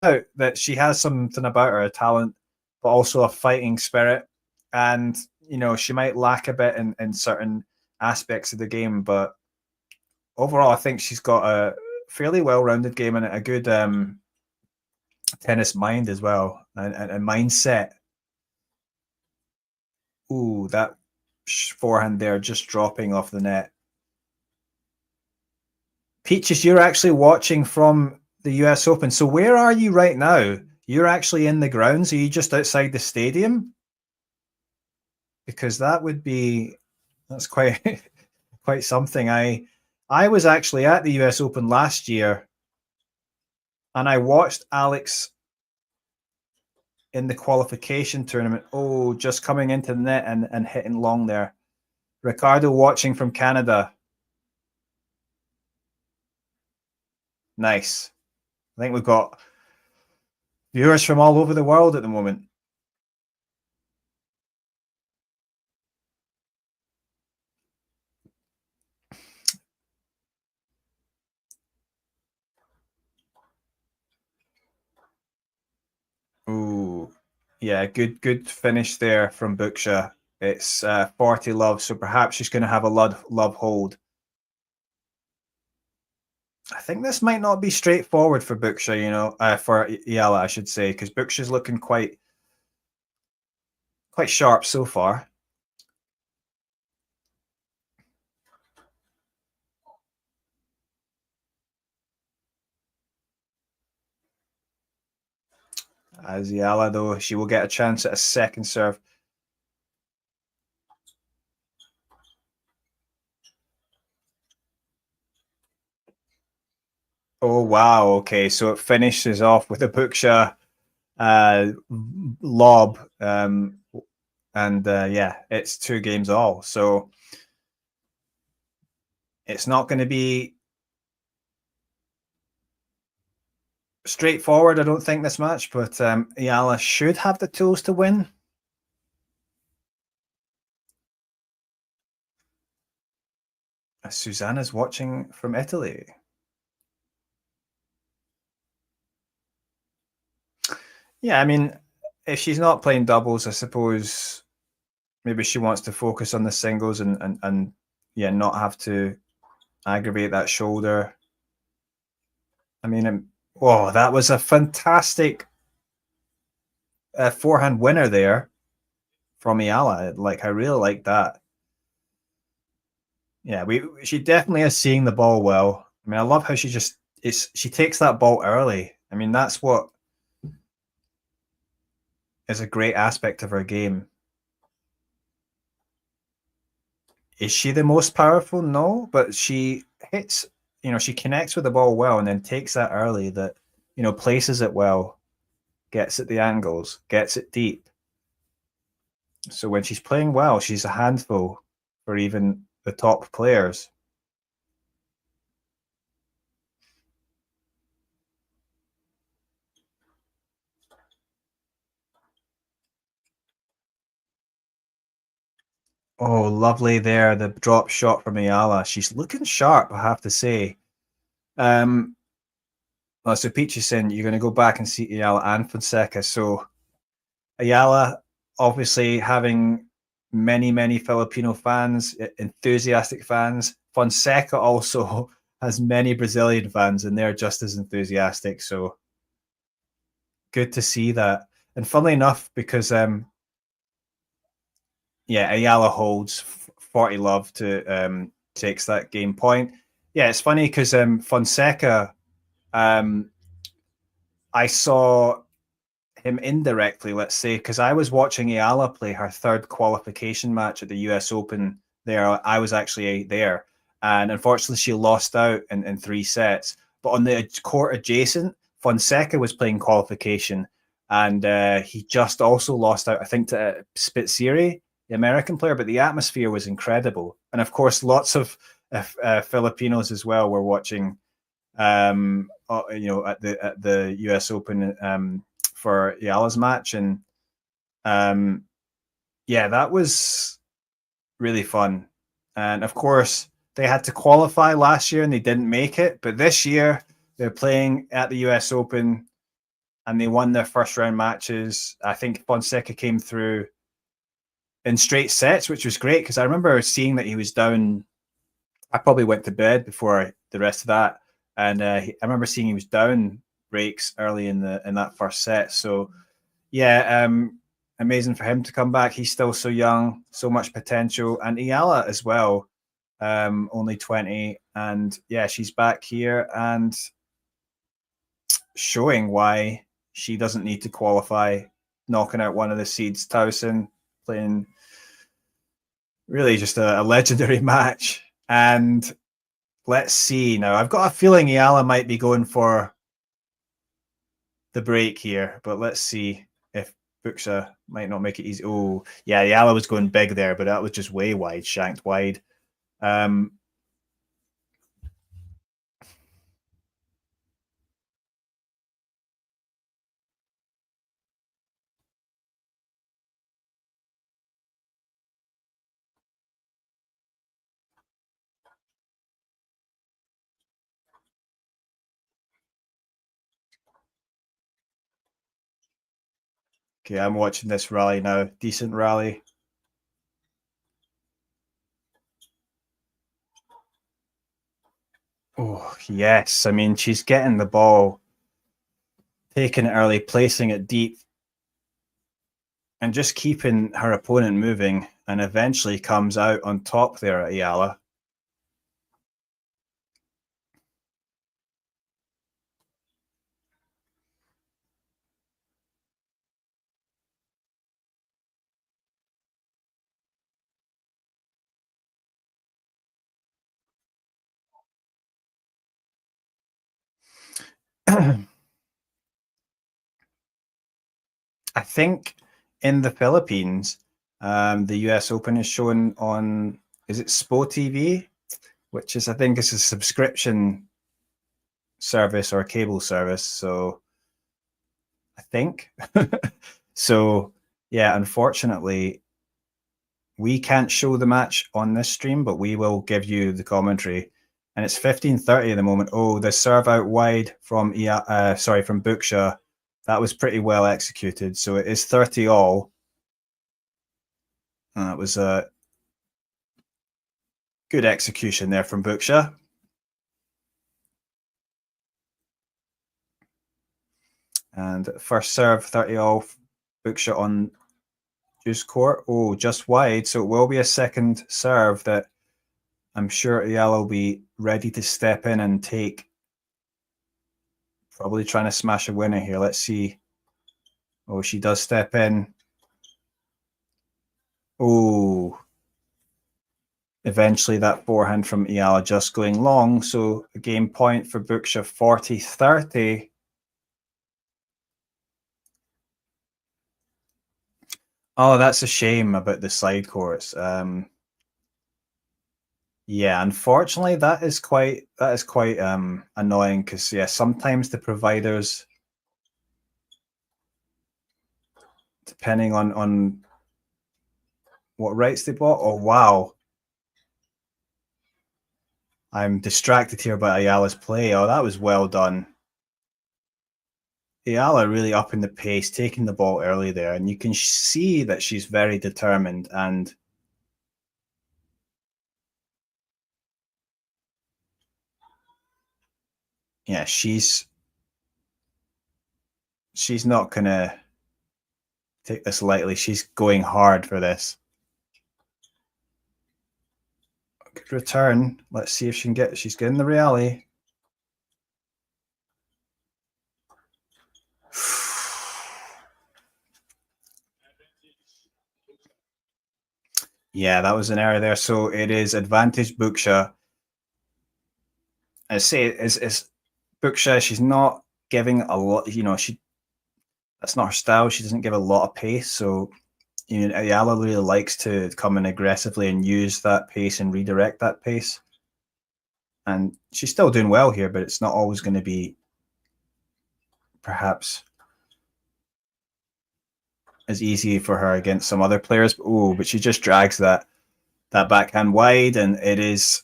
doubt that she has something about her, a talent, but also a fighting spirit. And, you know, she might lack a bit in certain aspects of the game, but overall, I think she's got a fairly well-rounded game and a good tennis mind as well, and mindset. Ooh, that forehand there just dropping off the net. Peaches, you're actually watching from the US Open. So where are you right now? You're actually in the grounds. Are you just outside the stadium? Because that would be, that's quite quite something. I was actually at the US Open last year, and I watched Alex in the qualification tournament. Oh, just coming into the net and hitting long there. Ricardo watching from Canada. Nice. I think we've got viewers from all over the world at the moment. Ooh, yeah, good finish there from Bucsa. It's 40 love, so perhaps she's going to have a love hold. I think this might not be straightforward for Bucsa, you know, for Eala, I should say, because Bucsa's looking quite sharp so far. As Eala, though, she will get a chance at a second serve. Oh, wow. Okay, so it finishes off with a Bucsa lob. And yeah, it's 2 games all. So it's not going to be straightforward, I don't think, this match, but Eala should have the tools to win. Susanna's watching from Italy. Yeah, I mean, if she's not playing doubles, I suppose maybe she wants to focus on the singles and yeah, not have to aggravate that shoulder. I mean, whoa, that was a fantastic forehand winner there from Eala. Like, I really like that. Yeah, she definitely is seeing the ball well. I mean, I love how she takes that ball early. I mean, that's what is a great aspect of her game. Is she the most powerful? No, but she hits, you know, she connects with the ball well and then takes that early, that, you know, places it well, gets at the angles, gets it deep. So when she's playing well, she's a handful for even the top players. Oh, lovely there. The drop shot from Eala. She's looking sharp, I have to say. So Peach is saying you're going to go back and see Eala and Fonseca. So Eala, obviously having many Filipino fans, enthusiastic fans. Fonseca also has many Brazilian fans, and they're just as enthusiastic. So good to see that. And funnily enough, because Eala holds 40 love to takes that game point. Yeah, it's funny because Fonseca, I saw him indirectly, let's say, because I was watching Eala play her third qualification match at the US Open there. I was actually there. And unfortunately, she lost out in 3 sets. But on the court adjacent, Fonseca was playing qualification. And he just also lost out, I think, to Spitzeri, the American player. But the atmosphere was incredible. And of course, lots of Filipinos as well were watching, at the US Open for Eala's match, and that was really fun. And of course, they had to qualify last year and they didn't make it, but this year they're playing at the US Open and they won their first round matches. I think Fonseca came through in straight sets, which was great because I remember seeing that he was down. I probably went to bed before the rest of that, and I remember seeing he was down breaks early in that first set. So amazing for him to come back. He's still so young, so much potential, and Eala as well, only 20, and she's back here and showing why she doesn't need to qualify, knocking out one of the seeds. Towson playing really just a legendary match. And let's see now. I've got a feeling Eala might be going for the break here, but let's see if Bucsa might not make it easy. Oh, yeah, Eala was going big there, but that was just way wide, shanked wide. Okay, I'm watching this rally now. Decent rally. Oh, yes. I mean, she's getting the ball, taking it early, placing it deep, and just keeping her opponent moving, and eventually comes out on top there at Eala. I think in the Philippines, the US Open is shown on, is it SPO TV? Which is, I think, is a subscription service or a cable service. So I think. So, yeah, unfortunately, we can't show the match on this stream, but we will give you the commentary. And it's 15:30 at the moment. Oh, the serve out wide from from Bucsa. That was pretty well executed. So it is 30 all. That was a good execution there from Bucsa. And first serve, 30 all. Bucsa on juice court. Oh, just wide. So it will be a second serve that I'm sure Eala will be ready to step in and take. Probably trying to smash a winner here. Let's see. Oh, she does step in. Oh, eventually that forehand from Eala just going long. So a game point for Bucsa, 40-30. Oh, that's a shame about the side courts. Yeah, unfortunately, that is quite annoying because sometimes the providers, depending on what rights they bought. Oh, wow. I'm distracted here by Ayala's play. Oh, that was well done. Eala really upping the pace, taking the ball early there, and you can see that she's very determined. And yeah, she's not gonna take this lightly. She's going hard for this. Good return. Let's see if she can get. She's getting the rally. Yeah, that was an error there. So it is advantage Bucsa. I say is Bucsa. She's not giving a lot. That's not her style. She doesn't give a lot of pace. So Eala really likes to come in aggressively and use that pace and redirect that pace. And she's still doing well here, but it's not always going to be perhaps as easy for her against some other players. Oh, but she just drags that backhand wide, and it is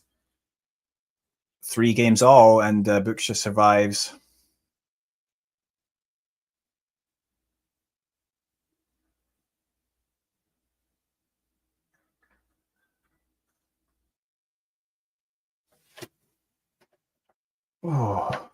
3 games all, and Bucsa survives. Oh.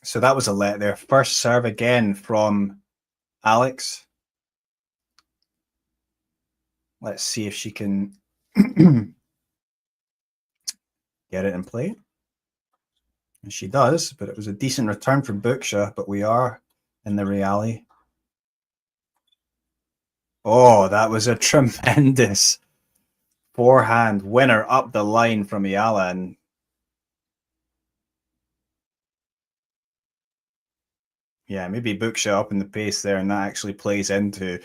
So that was a let there. First serve again from Alex. Let's see if she can get it in play. And she does, but it was a decent return from Bucsa, but we are in the rally. Oh, that was a tremendous forehand winner up the line from Eala. And yeah, maybe Bucsa up in the pace there, and that actually plays into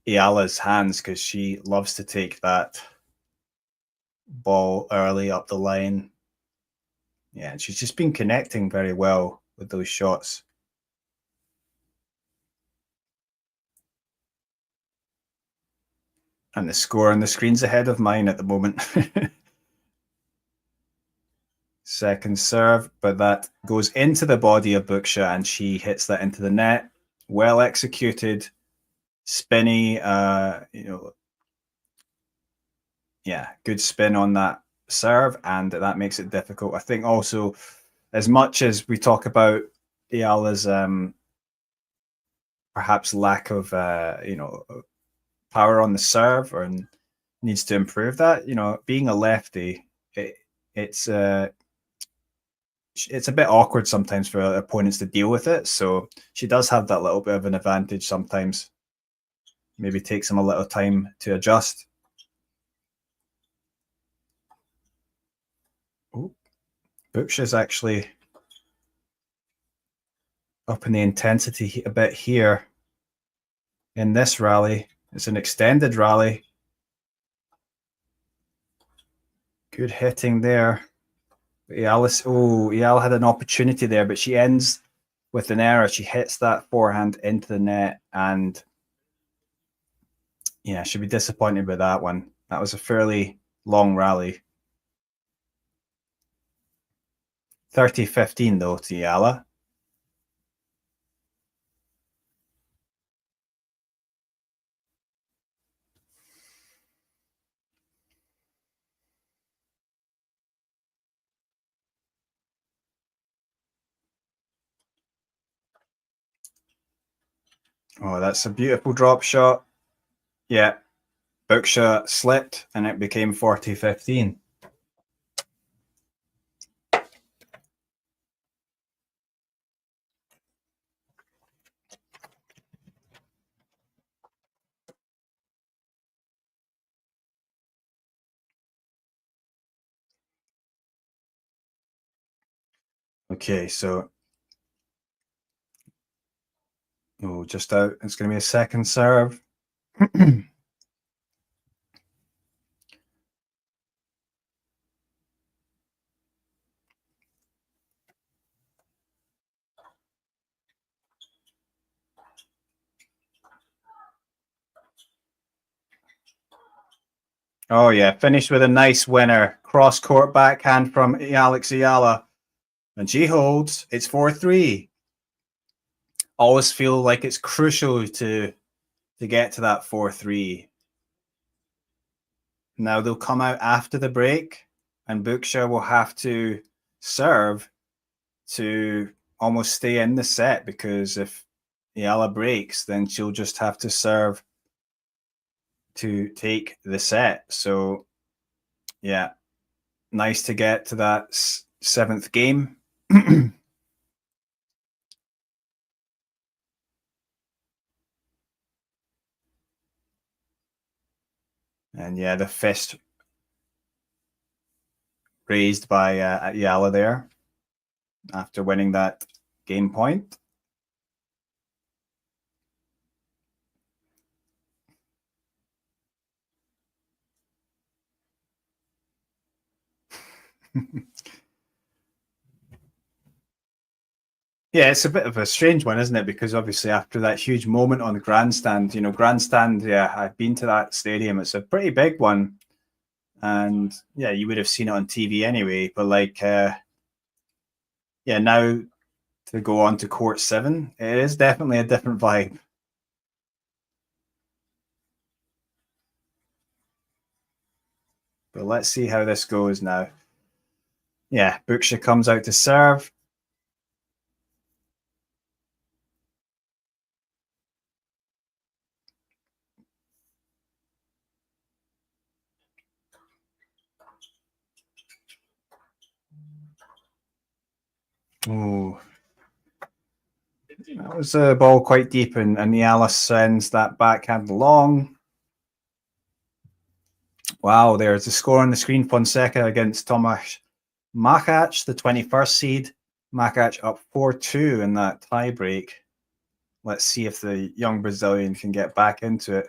Eala's hands because she loves to take that ball early up the line. Yeah, and she's just been connecting very well with those shots. And the score on the screen's ahead of mine at the moment. Second serve, but that goes into the body of Bucsa, and she hits that into the net. Well executed, spinny, yeah, good spin on that serve, and that makes it difficult. I think also, as much as we talk about Eala's perhaps lack of power on the serve, or needs to improve that. Being a lefty, it's a bit awkward sometimes for opponents to deal with it. So she does have that little bit of an advantage sometimes. Maybe takes them a little time to adjust. Bucsa's actually up in the intensity a bit here in this rally. It's an extended rally. Good hitting there. Eala had an opportunity there, but she ends with an error. She hits that forehand into the net, and yeah, she'll be disappointed with that one. That was a fairly long rally. 30-15 though to Eala. Oh, that's a beautiful drop shot. Yeah, Bucsa slipped, and it became 40-15. Okay, so Oh, just out. It's going to be a second serve. Oh yeah, finished with a nice winner. Cross court backhand from Alex Eala. And she holds. It's 4-3. Always feel like it's crucial to get to that 4-3. Now they'll come out after the break, and Bucsa will have to serve to almost stay in the set, because if Eala breaks, then she'll just have to serve to take the set. So yeah, nice to get to that seventh game. And yeah, the fist raised by Eala there after winning that game point. Yeah, it's a bit of a strange one, isn't it? Because obviously after that huge moment on the grandstand, grandstand, yeah, I've been to that stadium. It's a pretty big one. And yeah, you would have seen it on TV anyway. But yeah, now to go on to court 7, it is definitely a different vibe. But let's see how this goes now. Yeah, Bucsa comes out to serve. Oh, that was a ball quite deep, and Eala sends that backhand long. Wow, there's the score on the screen. Fonseca against Tomasz Makac, the 21st seed. Makac up 4-2 in that tie break. Let's see if the young Brazilian can get back into it.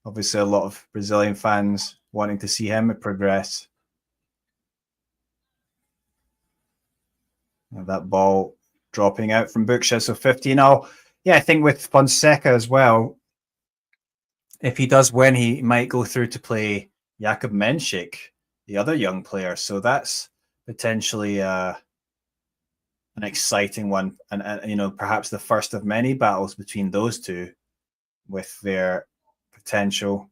Obviously, a lot of Brazilian fans wanting to see him progress. And that ball dropping out from Bucsa, so 15-0. Yeah, I think with Fonseca as well, if he does win, he might go through to play Jakub Menchik, the other young player. So that's potentially an exciting one, and perhaps the first of many battles between those two, with their potential.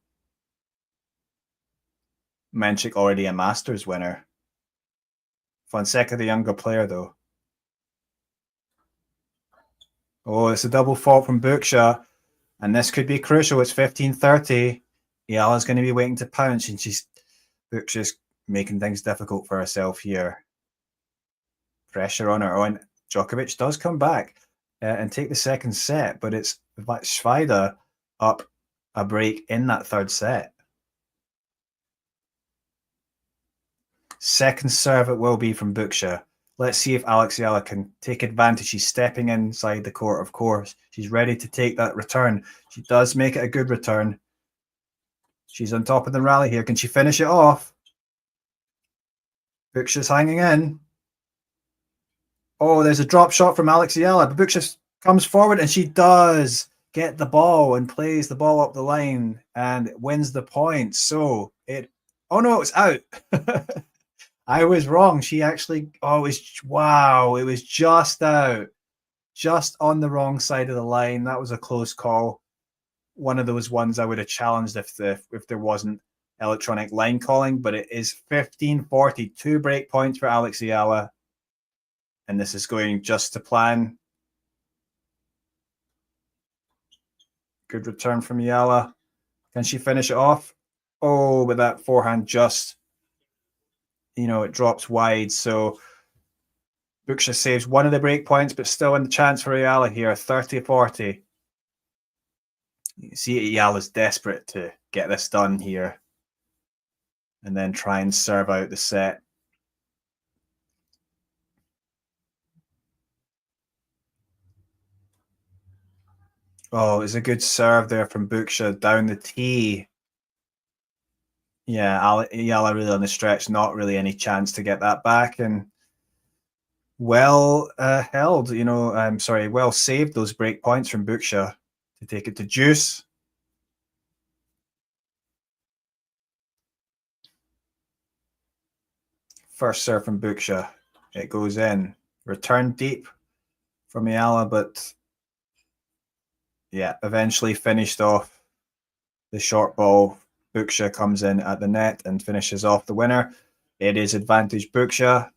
Menchik already a Masters winner. Fonseca, the younger player, though. Oh, it's a double fault from Bucsa, and this could be crucial. It's 15-30. Eala's going to be waiting to pounce, and Bucsa's making things difficult for herself here. Pressure on her. Oh, and Djokovic does come back and take the second set, but it's Schweider up a break in that third set. Second serve it will be from Bucsa. Let's see if Alex Eala can take advantage. She's stepping inside the court, of course. She's ready to take that return. She does make it a good return. She's on top of the rally here. Can she finish it off? Bucsa's hanging in. Oh, there's a drop shot from Alex Eala. But Bucsa comes forward, and she does get the ball and plays the ball up the line and wins the point. So oh no, it's out. I was wrong. She actually, it was just out, just on the wrong side of the line. That was a close call. One of those ones I would have challenged if there wasn't electronic line calling, but it is 15-40, 2 break points for Alex Eala. And this is going just to plan. Good return from Eala. Can she finish it off? Oh, but that forehand just, it drops wide. So Bucsa saves one of the break points, but still in the chance for Eala here, 30-40. You can see Eala's desperate to get this done here and then try and serve out the set. Oh, it was a good serve there from Bucsa down the tee. Yeah, Eala really on the stretch, not really any chance to get that back, and well held, I'm sorry, well saved those break points from Bucsa to take it to deuce. First serve from Bucsa. It goes in. Return deep from Eala, but yeah, eventually finished off the short ball. Bucsa comes in at the net and finishes off the winner. It is advantage Bucsa.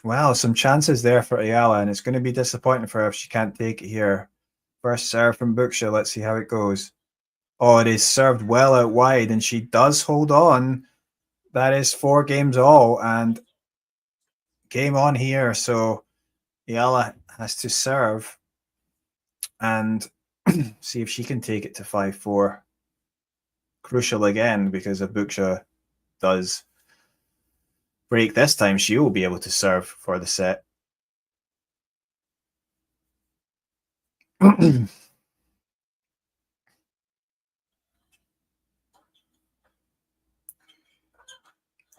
Wow, some chances there for Eala, and it's going to be disappointing for her if she can't take it here. First serve from Bucsa. Let's see how it goes. Oh, it is served well out wide, and she does hold on. That is 4 games all, and game on here. So Eala has to serve and see if she can take it to 5-4. Crucial again, because if Bucsa does break this time, she will be able to serve for the set.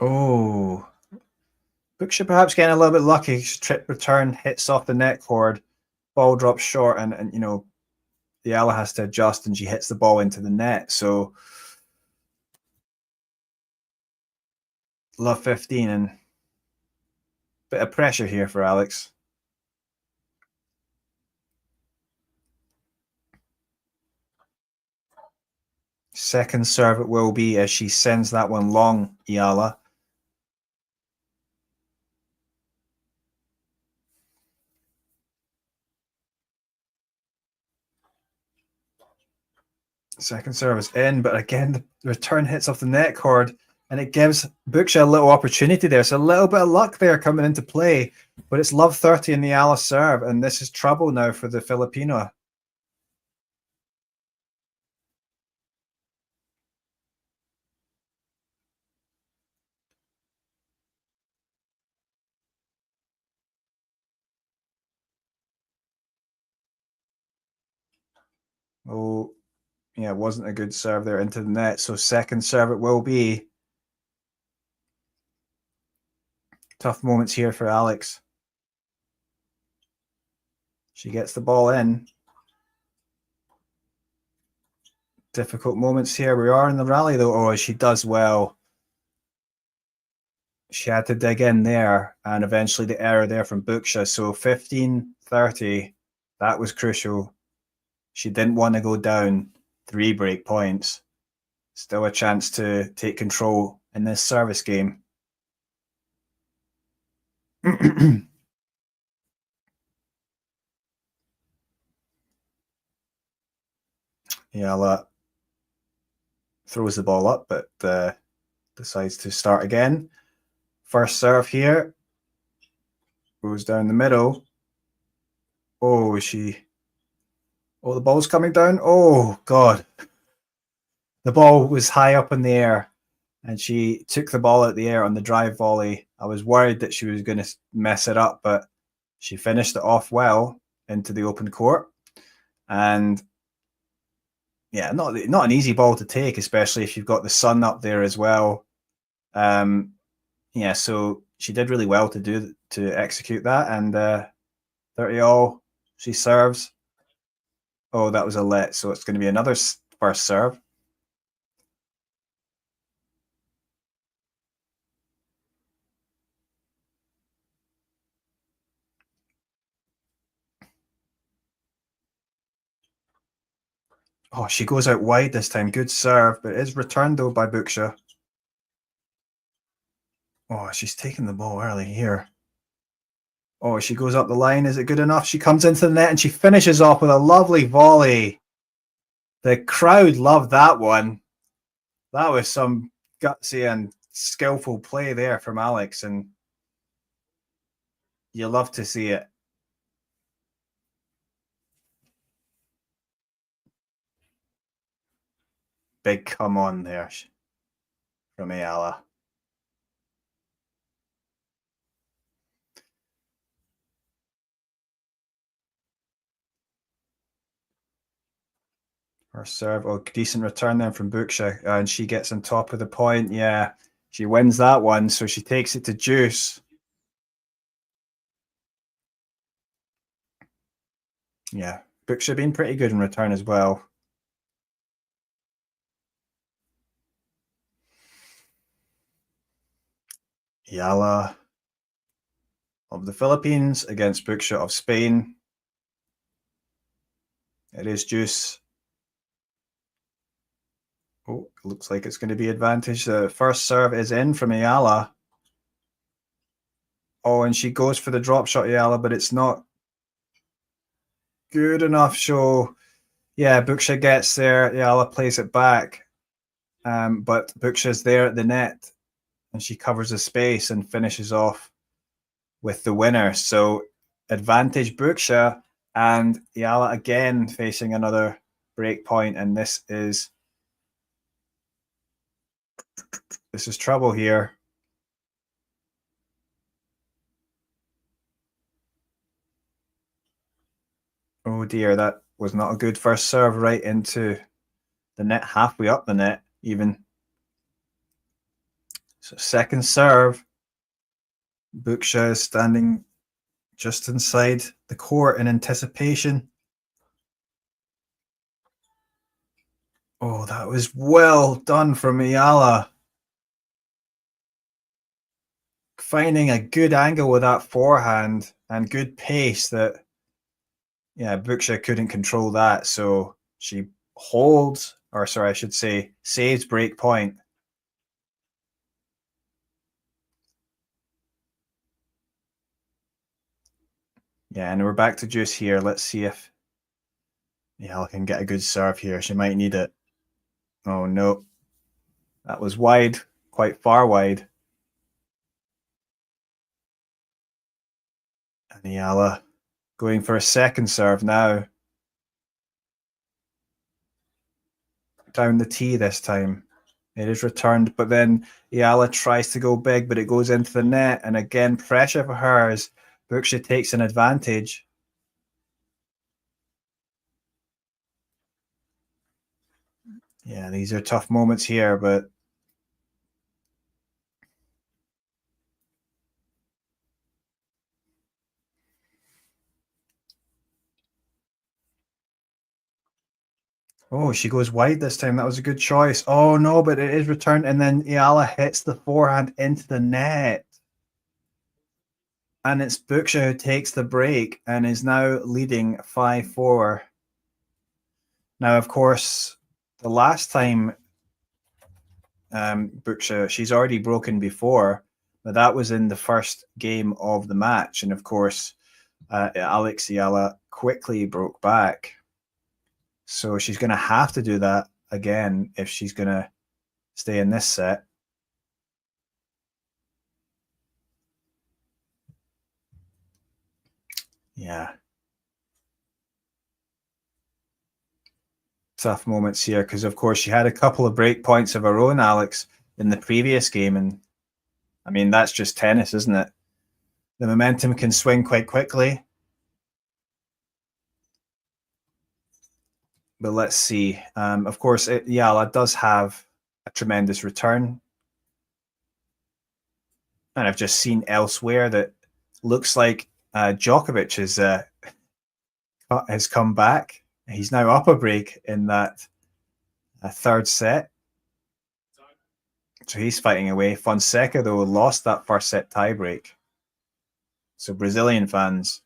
Oh, Bucsa perhaps getting a little bit lucky. Trip return hits off the net cord, ball drops short, and Eala has to adjust, and she hits the ball into the net. So love 15 and bit of pressure here for Alex. Second serve it will be as she sends that one long, Eala. Second serve is in, but again, the return hits off the net cord, and it gives Bucsa a little opportunity there. So a little bit of luck there coming into play, but it's love 30 in the Eala serve, and this is trouble now for the Filipino. Oh, yeah, it wasn't a good serve there into the net. So second serve it will be. Tough moments here for Alex. She gets the ball in. Difficult moments here. We are in the rally though. Oh, she does well. She had to dig in there, and eventually the error there from Bucsa. So 15-30, that was crucial. She didn't want to go down 3 break points. Still a chance to take control in this service game. Eala throws the ball up, but decides to start again. First serve here. Goes down the middle. Oh, the ball's coming down. Oh, God. The ball was high up in the air, and she took the ball out of the air on the drive volley. I was worried that she was going to mess it up, but she finished it off well into the open court. And yeah, not an easy ball to take, especially if you've got the sun up there as well. Yeah, so she did really well to execute that, and 30 all. She serves. Oh, that was a let, so it's going to be another first serve. Oh, she goes out wide this time. Good serve, but it is returned though by Bucsa. Oh, she's taking the ball early here. Oh, she goes up the line. Is it good enough? She comes into the net and she finishes off with a lovely volley. The crowd loved that one. That was some gutsy and skillful play there from Alex, and you love to see it. Big come on there. from Eala. Her serve, oh, decent return then from Bucsa, and she gets on top of the point. Yeah, she wins that one, so she takes it to deuce. Yeah, Bucsa been pretty good in return as well. Eala of the Philippines against Bucsa of Spain. It is deuce. Oh, looks like it's going to be advantage. The first serve is in from Eala. Oh, and she goes for the drop shot, Eala, but it's not good enough. So, yeah, Bucsa gets there. Eala plays it back. But Bucsa's there at the net, and she covers the space and finishes off with the winner. So, advantage Bucsa, and Eala again facing another break point, and this is trouble here. Oh dear, that was not a good first serve, right into the net, halfway up the net even. So second serve, Bucsa is standing just inside the court in anticipation. Oh, that was well done from Eala. Finding a good angle with that forehand and good pace that, yeah, Bucsa couldn't control that. So she holds, or sorry, I should say, saves break point. Yeah, and we're back to deuce here. Let's see if Eala can get a good serve here. She might need it. Oh, no. That was wide, quite far wide. And Eala going for a second serve now. Down the tee this time. It is returned, but then Eala tries to go big, but it goes into the net. And again, pressure for her as Bucsa takes an advantage. Yeah, these are tough moments here, but oh, she goes wide this time. That was a good choice. Oh, no, but it is returned. And then Eala hits the forehand into the net. And it's Bucsa who takes the break and is now leading 5-4. Now, of course, the last time Bucsa, she's already broken before, but that was in the first game of the match. And of course, Alex Eala quickly broke back. So she's going to have to do that again if she's going to stay in this set. Yeah. Tough moments here because, of course, she had a couple of break points of her own, Alex, in the previous game. And I mean, that's just tennis, isn't it? The momentum can swing quite quickly. But let's see. Of course, Eala does have a tremendous return. And I've just seen elsewhere that looks like Djokovic has come back. He's now up a break in that third set. So he's fighting away. Fonseca, though, lost that first set tiebreak. So Brazilian fans,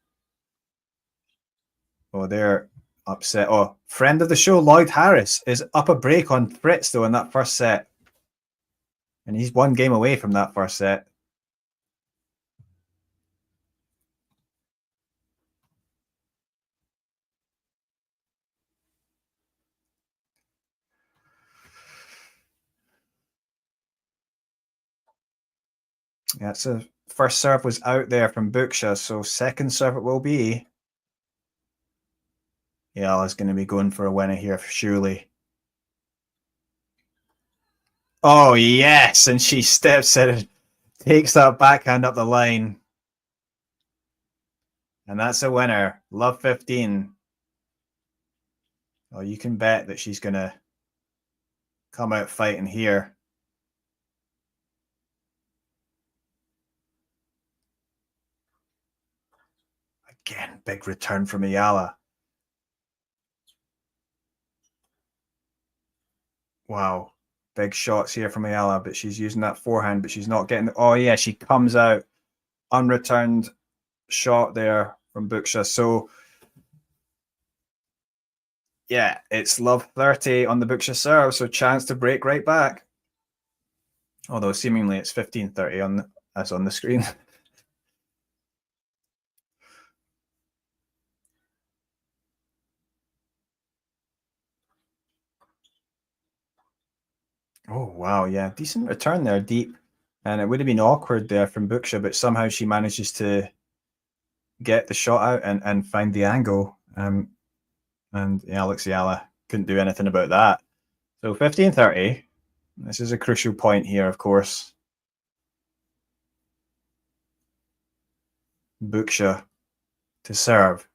oh, they're upset. Oh, friend of the show, Lloyd Harris, is up a break on Fritz, though, in that first set. And he's one game away from that first set. Yeah, so first serve was out there from Bucsa, so second serve it will be. Eala's going to be going for a winner here, surely. Oh, yes. And she steps in and takes that backhand up the line. And that's a winner. Love 15. Oh, you can bet that she's going to come out fighting here. Again, big return from Eala. Wow. Big shots here from Eala, but she's using that forehand, but she's not getting... Oh, yeah, she comes out. Unreturned shot there from Bucsa. So, yeah, it's love 30 on the Bucsa serve, so chance to break right back. Although seemingly it's 15-30 on as on the screen. Oh, wow, yeah. Decent return there, deep. And it would have been awkward there from Bucsa, but somehow she manages to get the shot out and find the angle. And Alex Eala couldn't do anything about that. So 15-30. This is a crucial point here, of course. Bucsa to serve.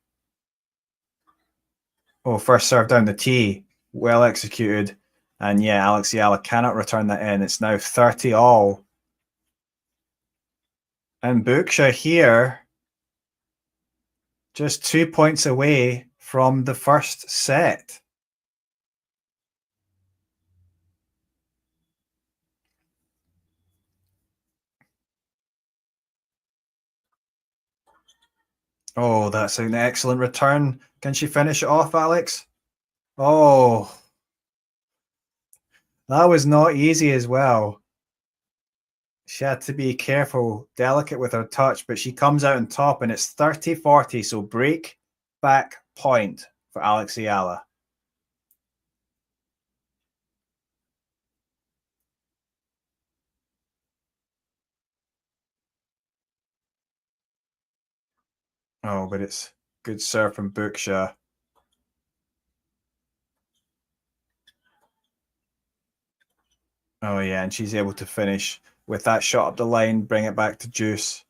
Oh, first serve down the tee. Well executed. And yeah, Alex Eala cannot return that in. It's now 30 all. And Bucsa here, just 2 points away from the first set. Oh, that's an excellent return. Can she finish it off, Alex? Oh, that was not easy as well. She had to be careful, delicate with her touch, but she comes out on top and it's 30-40, so break back point for Alex Eala. Oh, but it's good serve from Bucsa. Oh, yeah, and she's able to finish with that shot up the line, bring it back to deuce.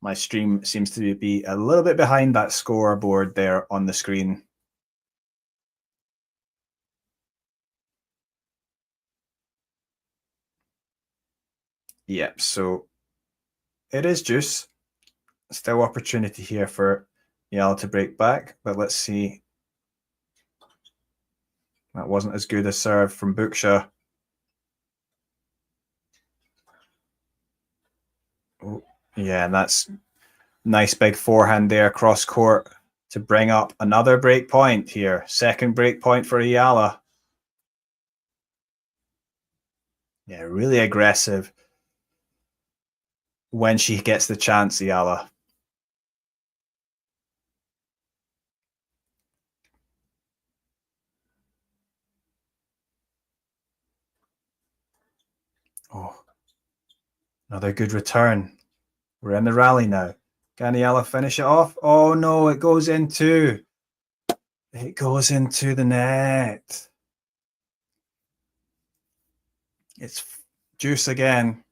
My stream seems to be a little bit behind that scoreboard there on the screen. Yep, so it is deuce. Still opportunity here for Eala to break back, but let's see. That wasn't as good a serve from Bucsa. Oh, yeah, and that's nice big forehand there cross court to bring up another break point here. Second break point for Eala. Yeah, really aggressive when she gets the chance, Eala. Oh, another good return. We're in the rally now. Can Eala finish it off? Oh no, it goes into the net. It's deuce again.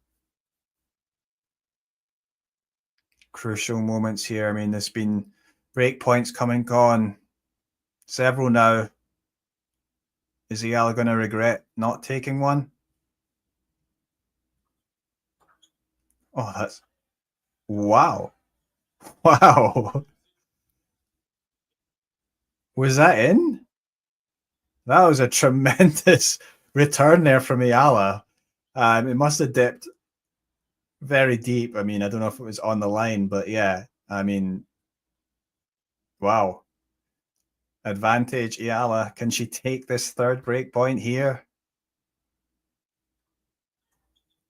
Crucial moments here. I mean, there's been break points come and gone. Several now. Is Eala going to regret not taking one? Oh, that's... Wow. Wow. Was that in? That was a tremendous return there from Eala. It must have dipped very deep. I mean, I don't know if it was on the line, but yeah, I mean, wow. Advantage, Eala. Can she take this third break point here?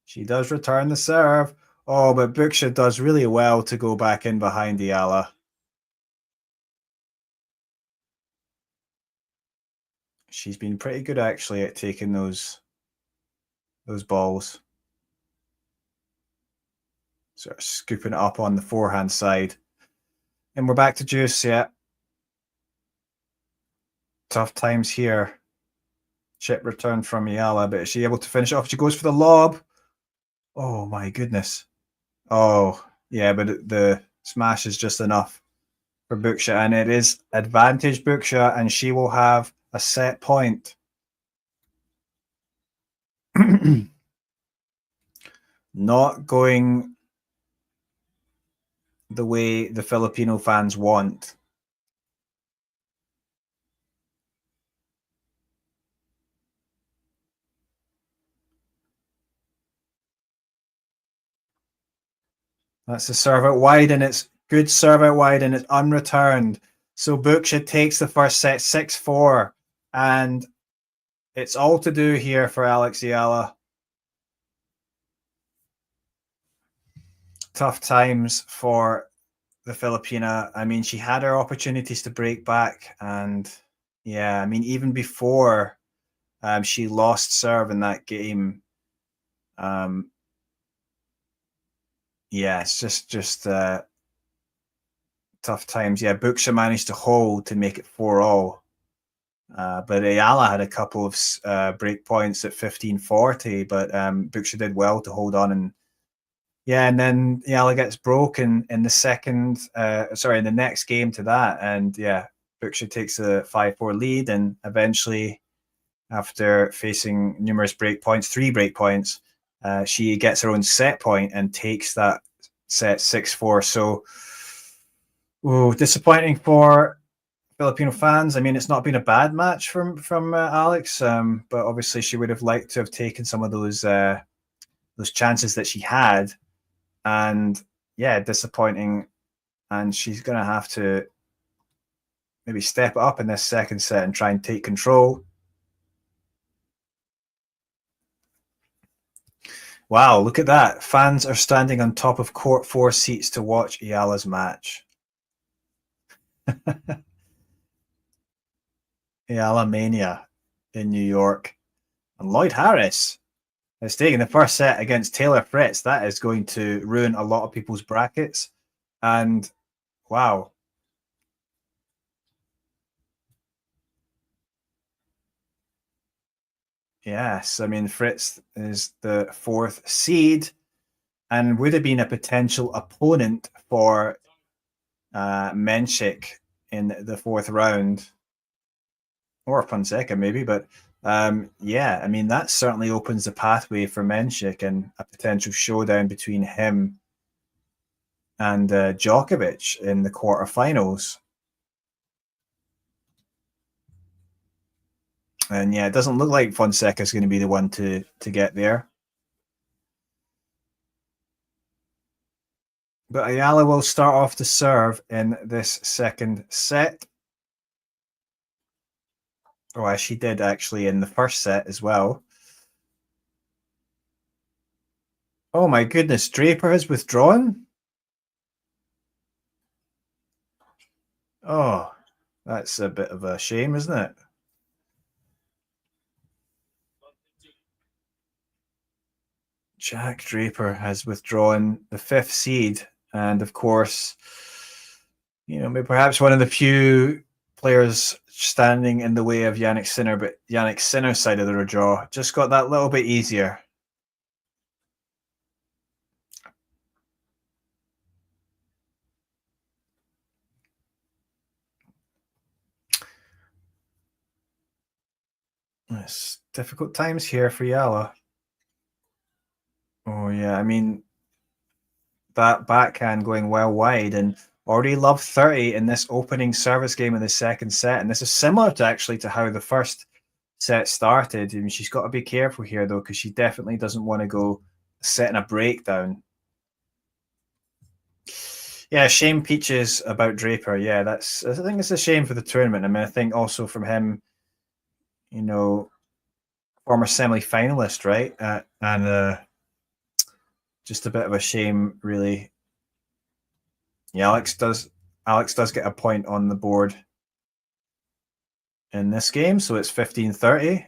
She does return the serve. Oh, but Bucsa does really well to go back in behind Eala. She's been pretty good actually at taking those balls. Sort of scooping it up on the forehand side. And we're back to deuce, yeah. Tough times here. chip return from Eala, but is she able to finish it off? She goes for the lob. Oh my goodness. Oh, yeah, but the smash is just enough for Bucsa, and it is advantage Bucsa, and she will have a set point. Not going the way the Filipino fans want. That's the serve out wide, and it's good serve out wide, and it's unreturned. So Bucsa takes the first set 6-4, and it's all to do here for Alex Eala. Tough times for the Filipina. I mean, she had her opportunities to break back, and yeah, I mean, even before she lost serve in that game, yeah, it's just tough times. Yeah, Bucsa managed to hold to make it 4-all. But Eala had a couple of break points at 15-40, but Bucsa did well to hold on. And yeah, and then Eala gets broken in the in the next game to that. And yeah, Bucsa takes a 5-4 lead, and eventually, after facing numerous break points, 3 break points, she gets her own set point and takes that set 6-4. So, disappointing for Filipino fans. I mean, it's not been a bad match from Alex, but obviously she would have liked to have taken some of those chances that she had, and yeah, disappointing. And she's going to have to maybe step it up in this second set and try and take control. Wow, look at that. Fans are standing on top of court 4 seats to watch Eala's match. Eala Mania in New York. And Lloyd Harris is taking the first set against Taylor Fritz. That is going to ruin a lot of people's brackets. And wow. Yes, I mean, Fritz is the 4th seed and would have been a potential opponent for Menchik in the 4th round. Or Fonseca, maybe, but yeah, I mean, that certainly opens the pathway for Menchik and a potential showdown between him and Djokovic in the quarterfinals. And yeah, it doesn't look like Fonseca is going to be the one to get there. But Eala will start off to serve in this second set. Oh, as she did actually in the first set as well. Oh my goodness, Draper has withdrawn? Oh, that's a bit of a shame, isn't it? Jack Draper has withdrawn, the 5th seed, and of course, you know, maybe perhaps one of the few players standing in the way of Jannik Sinner, but Jannik Sinner's side of the draw just got that little bit easier. It's difficult times here for Eala. Oh yeah, I mean, that backhand going well wide, and already love 30 in this opening service game in the second set. And this is similar to actually to how the first set started. I mean, she's got to be careful here though, because she definitely doesn't want to go setting a breakdown. Yeah, shame Peaches about Draper. Yeah, I think it's a shame for the tournament. I mean, I think also from him, you know, former semi-finalist, right? And just a bit of a shame, really. Yeah, Alex does get a point on the board in this game, so it's 15-30.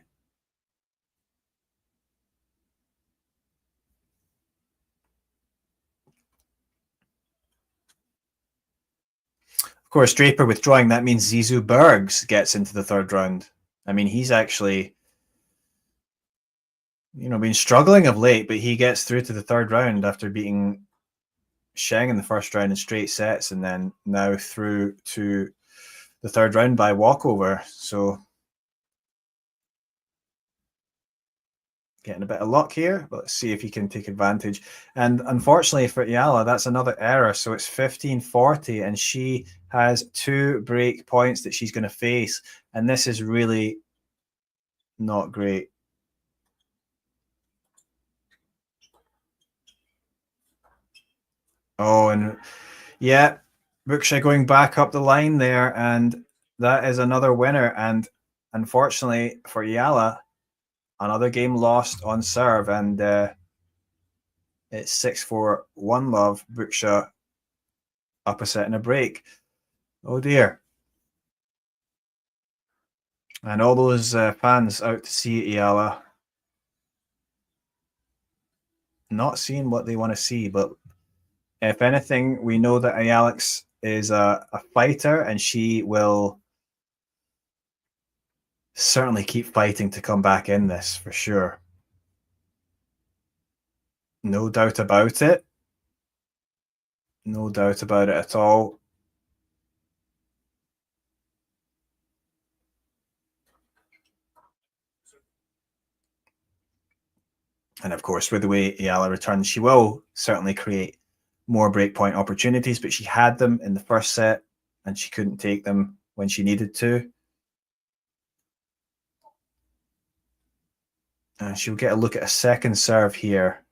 Of course, Draper withdrawing, that means Zizou Bergs gets into the 3rd round. I mean, he's actually been struggling of late, but he gets through to the third round after beating Sheng in the first round in straight sets, and then now through to the third round by walkover. So getting a bit of luck here, but let's see if he can take advantage. And unfortunately for Eala, that's another error. So it's 15-40, and she has 2 break points that she's going to face. And this is really not great. Oh, and yeah, Bucsa going back up the line there, and that is another winner. And unfortunately for Eala, another game lost on serve, and it's 6-4, 1 love. Bucsa up a set in a break. Oh dear. And all those fans out to see Eala, not seeing what they want to see, but if anything, we know that Alex is a fighter, and she will certainly keep fighting to come back in this for sure. No doubt about it. No doubt about it at all. And of course, with the way Eala returns, she will certainly create more breakpoint opportunities, but she had them in the first set and she couldn't take them when she needed to. And she'll get a look at a second serve here.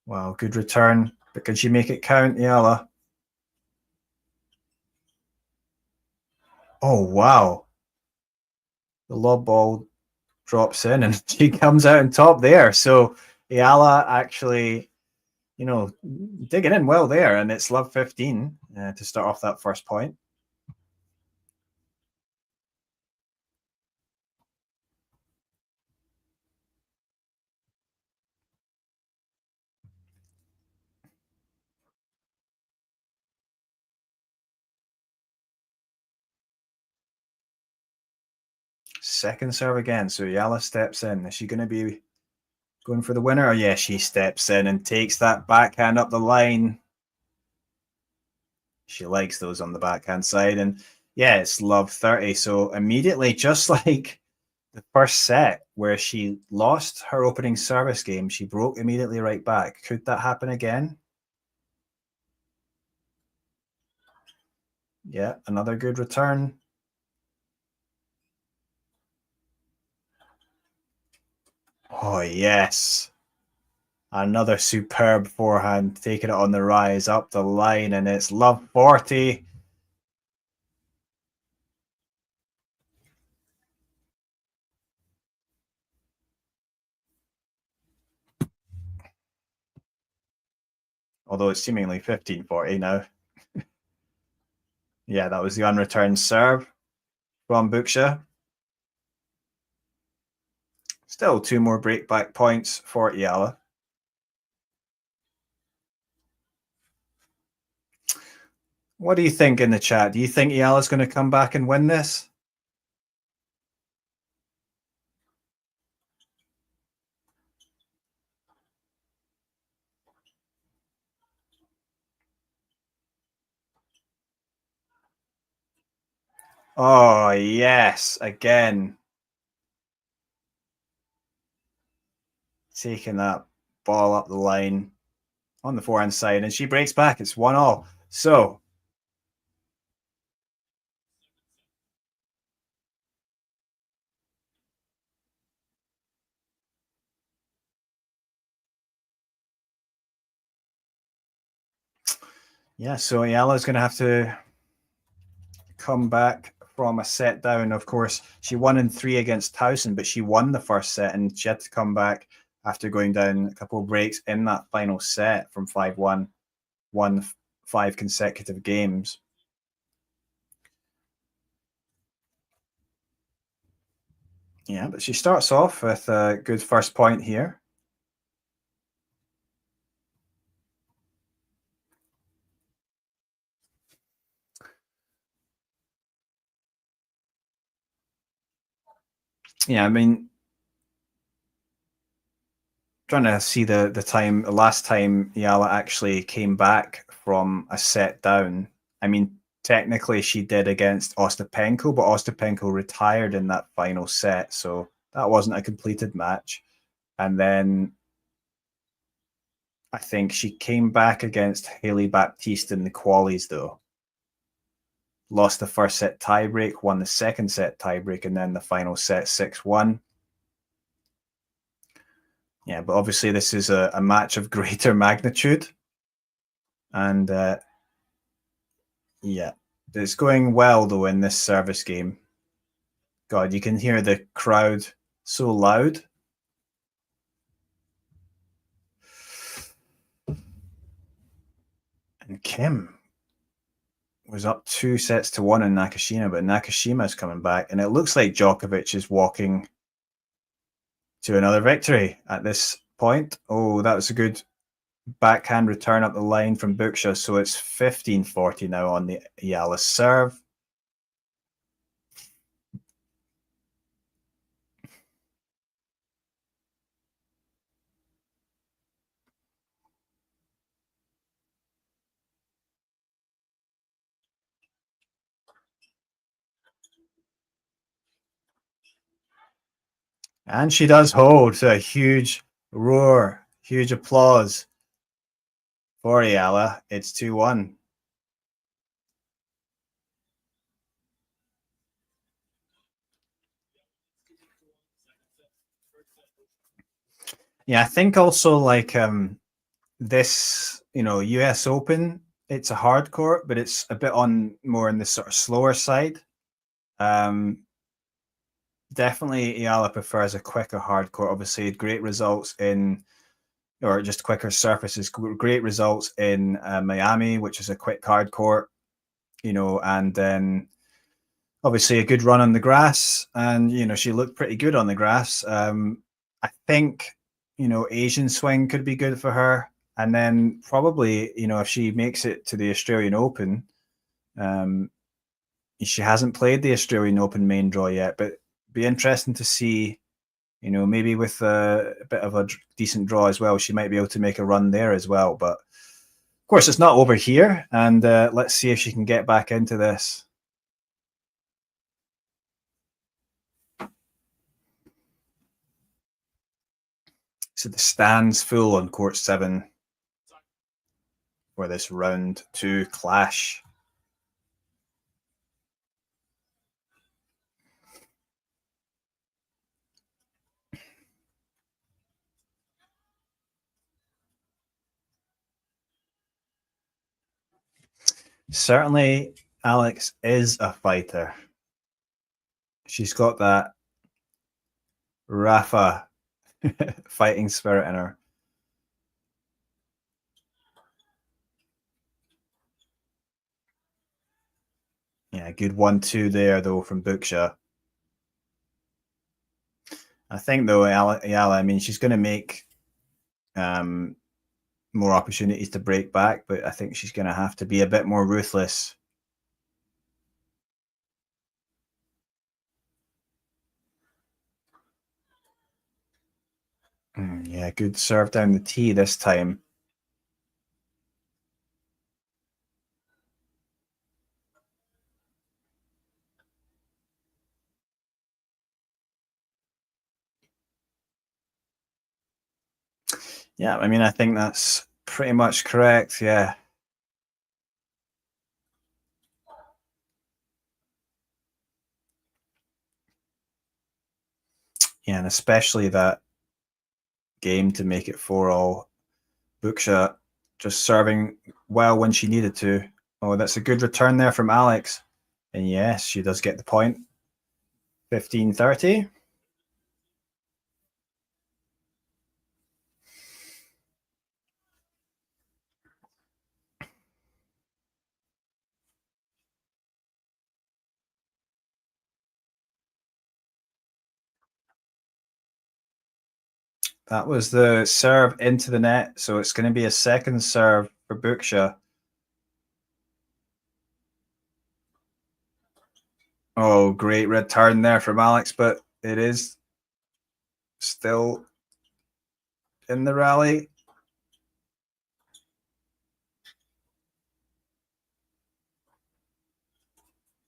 Wow, good return. But can she make it count, Eala? Oh, wow. The lob ball drops in and she comes out on top there. So Eala actually, digging in well there. And it's love 15 to start off that first point. Second serve again. So Eala steps in. Is she going to be going for the winner? Oh, yeah, she steps in and takes that backhand up the line. She likes those on the backhand side. And yeah, it's love 30. So immediately, just like the first set where she lost her opening service game, she broke immediately right back. Could that happen again? Yeah, another good return. Oh, yes. Another superb forehand, taking it on the rise up the line, and it's love 40. Although it's seemingly 15-40 now. Yeah, that was the unreturned serve from Bucsa. Still 2 more breakback points for Eala. What do you think in the chat? Do you think Eala's going to come back and win this? Oh, yes, again. Taking that ball up the line on the forehand side, and she breaks back. It's 1-1. So, yeah, so Eala's going to have to come back from a set down. Of course, she won in 3 against Towson, but she won the first set, and she had to come back after going down a couple of breaks in that final set from 5-1, won 5 consecutive games. Yeah, but she starts off with a good first point here. Yeah, I mean, trying to see the last time Eala actually came back from a set down. I mean, technically she did against Ostapenko, but Ostapenko retired in that final set, so that wasn't a completed match. And then I think she came back against Haley Baptiste in the qualies, though. Lost the first set tiebreak, won the second set tiebreak, and then the final set 6-1. Yeah, but obviously this is a match of greater magnitude. And yeah, it's going well, though, in this service game. God, you can hear the crowd so loud. And Kim was up 2-1 in Nakashima, but Nakashima's coming back, and it looks like Djokovic is walking to another victory at this point. Oh, that was a good backhand return up the line from Bucsa, so it's 15-40 now on the Eala serve. And she does hold, so a huge roar, huge applause for Eala. It's 2-1. Yeah, I think also like this, US Open, it's a hard court, but it's a bit on more in the sort of slower side. Definitely Eala prefers a quicker hard court. Obviously, great results in, or just quicker surfaces. Great results in Miami, which is a quick hard court, and then obviously a good run on the grass. And, she looked pretty good on the grass. I think, Asian swing could be good for her. And then probably, if she makes it to the Australian Open, she hasn't played the Australian Open main draw yet, but be interesting to see, maybe with a bit of a decent draw as well, she might be able to make a run there as well. But of course, it's not over here, and let's see if she can get back into this. So the stands full on court 7 for this round 2 clash. Certainly, Alex is a fighter. She's got that Rafa fighting spirit in her. Yeah, good 1-2 there, though, from Bucsa. I think, though, Eala, I mean, she's going to make more opportunities to break back, but I think she's going to have to be a bit more ruthless. Yeah, good serve down the tee this time. Yeah, I mean, I think that's pretty much correct, yeah. Yeah, and especially that game to make it 4-all. Bucsa just serving well when she needed to. Oh, that's a good return there from Alex. And yes, she does get the point. 15-30. That was the serve into the net, so it's going to be a second serve for Bucsa. Oh, great return there from Alex, but it is still in the rally.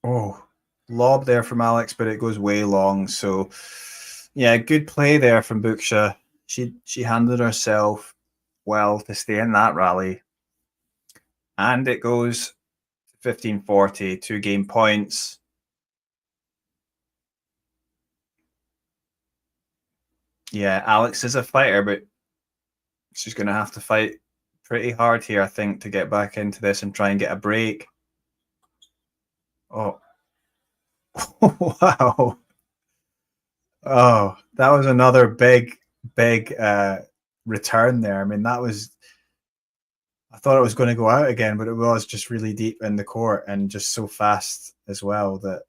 Oh, lob there from Alex, but it goes way long. So, yeah, good play there from Bucsa. She handled herself well to stay in that rally. And it goes 15-40, 2 game points. Yeah, Alex is a fighter, but she's going to have to fight pretty hard here, I think, to get back into this and try and get a break. Oh. Wow. Oh, that was another big return there. I mean, that was, I thought it was going to go out again, but it was just really deep in the court and just so fast as well that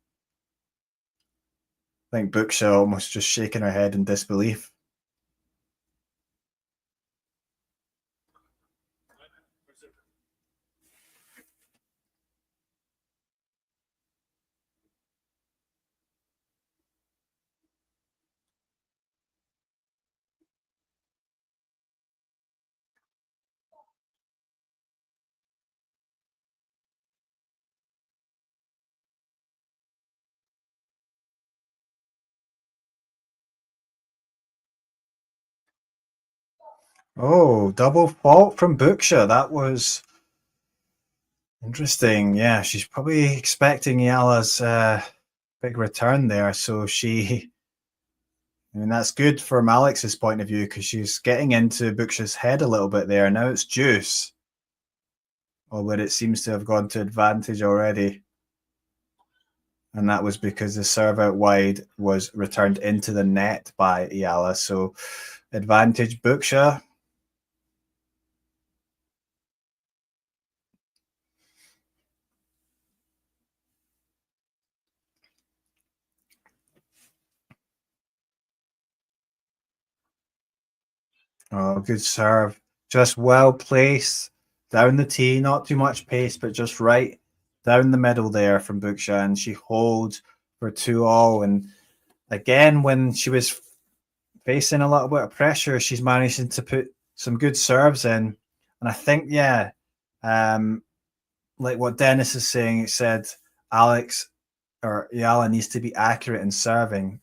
I think Bucsa almost just shaking her head in disbelief. Oh, double fault from Bucsa. That was interesting. Yeah, she's probably expecting Eala's big return there. So I mean, that's good from Alex's point of view because she's getting into Bucsa's head a little bit there. Now it's juice. Although it seems to have gone to advantage already. And that was because the serve out wide was returned into the net by Eala. So advantage Bucsa. Oh, good serve. Just well placed down the tee. Not too much pace, but just right down the middle there from Bucsa. And she holds for 2-all. And again, when she was facing a little bit of pressure, she's managing to put some good serves in. And I think, yeah, like what Dennis is saying, it said Alex or Eala needs to be accurate in serving.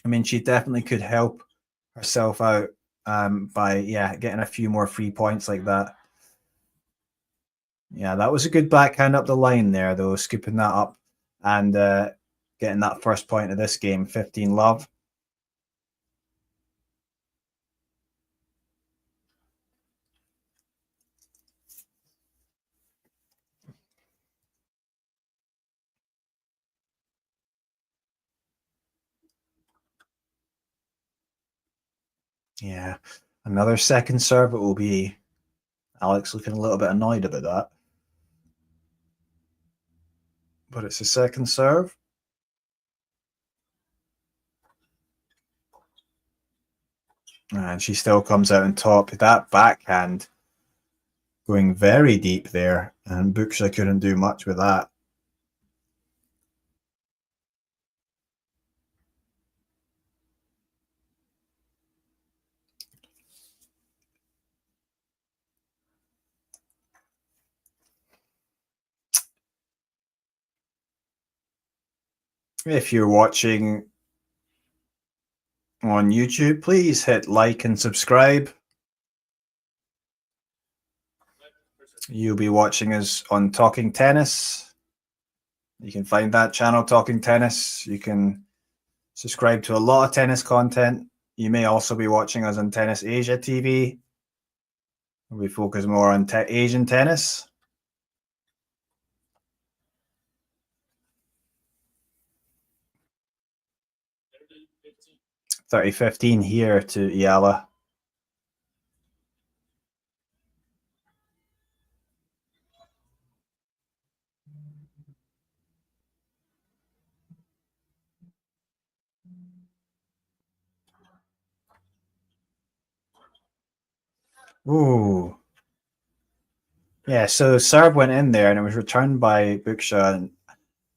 I mean, she definitely could help herself out by getting a few more free points like that. Yeah, that was a good backhand up the line there, though, scooping that up and getting that first point of this game, 15-love. Yeah, another second serve. It will be Alex looking a little bit annoyed about that. But it's a second serve. And she still comes out on top. That backhand going very deep there. And Bucsa couldn't do much with that. If you're watching on YouTube, please hit like and subscribe. You'll be watching us on Talking Tennis. You can find that channel, Talking Tennis. You can subscribe to a lot of tennis content. You may also be watching us on Tennis Asia TV. We focus more on Asian tennis. 30-15 here to Eala. Ooh. Yeah, so serve went in there and it was returned by Bucsa.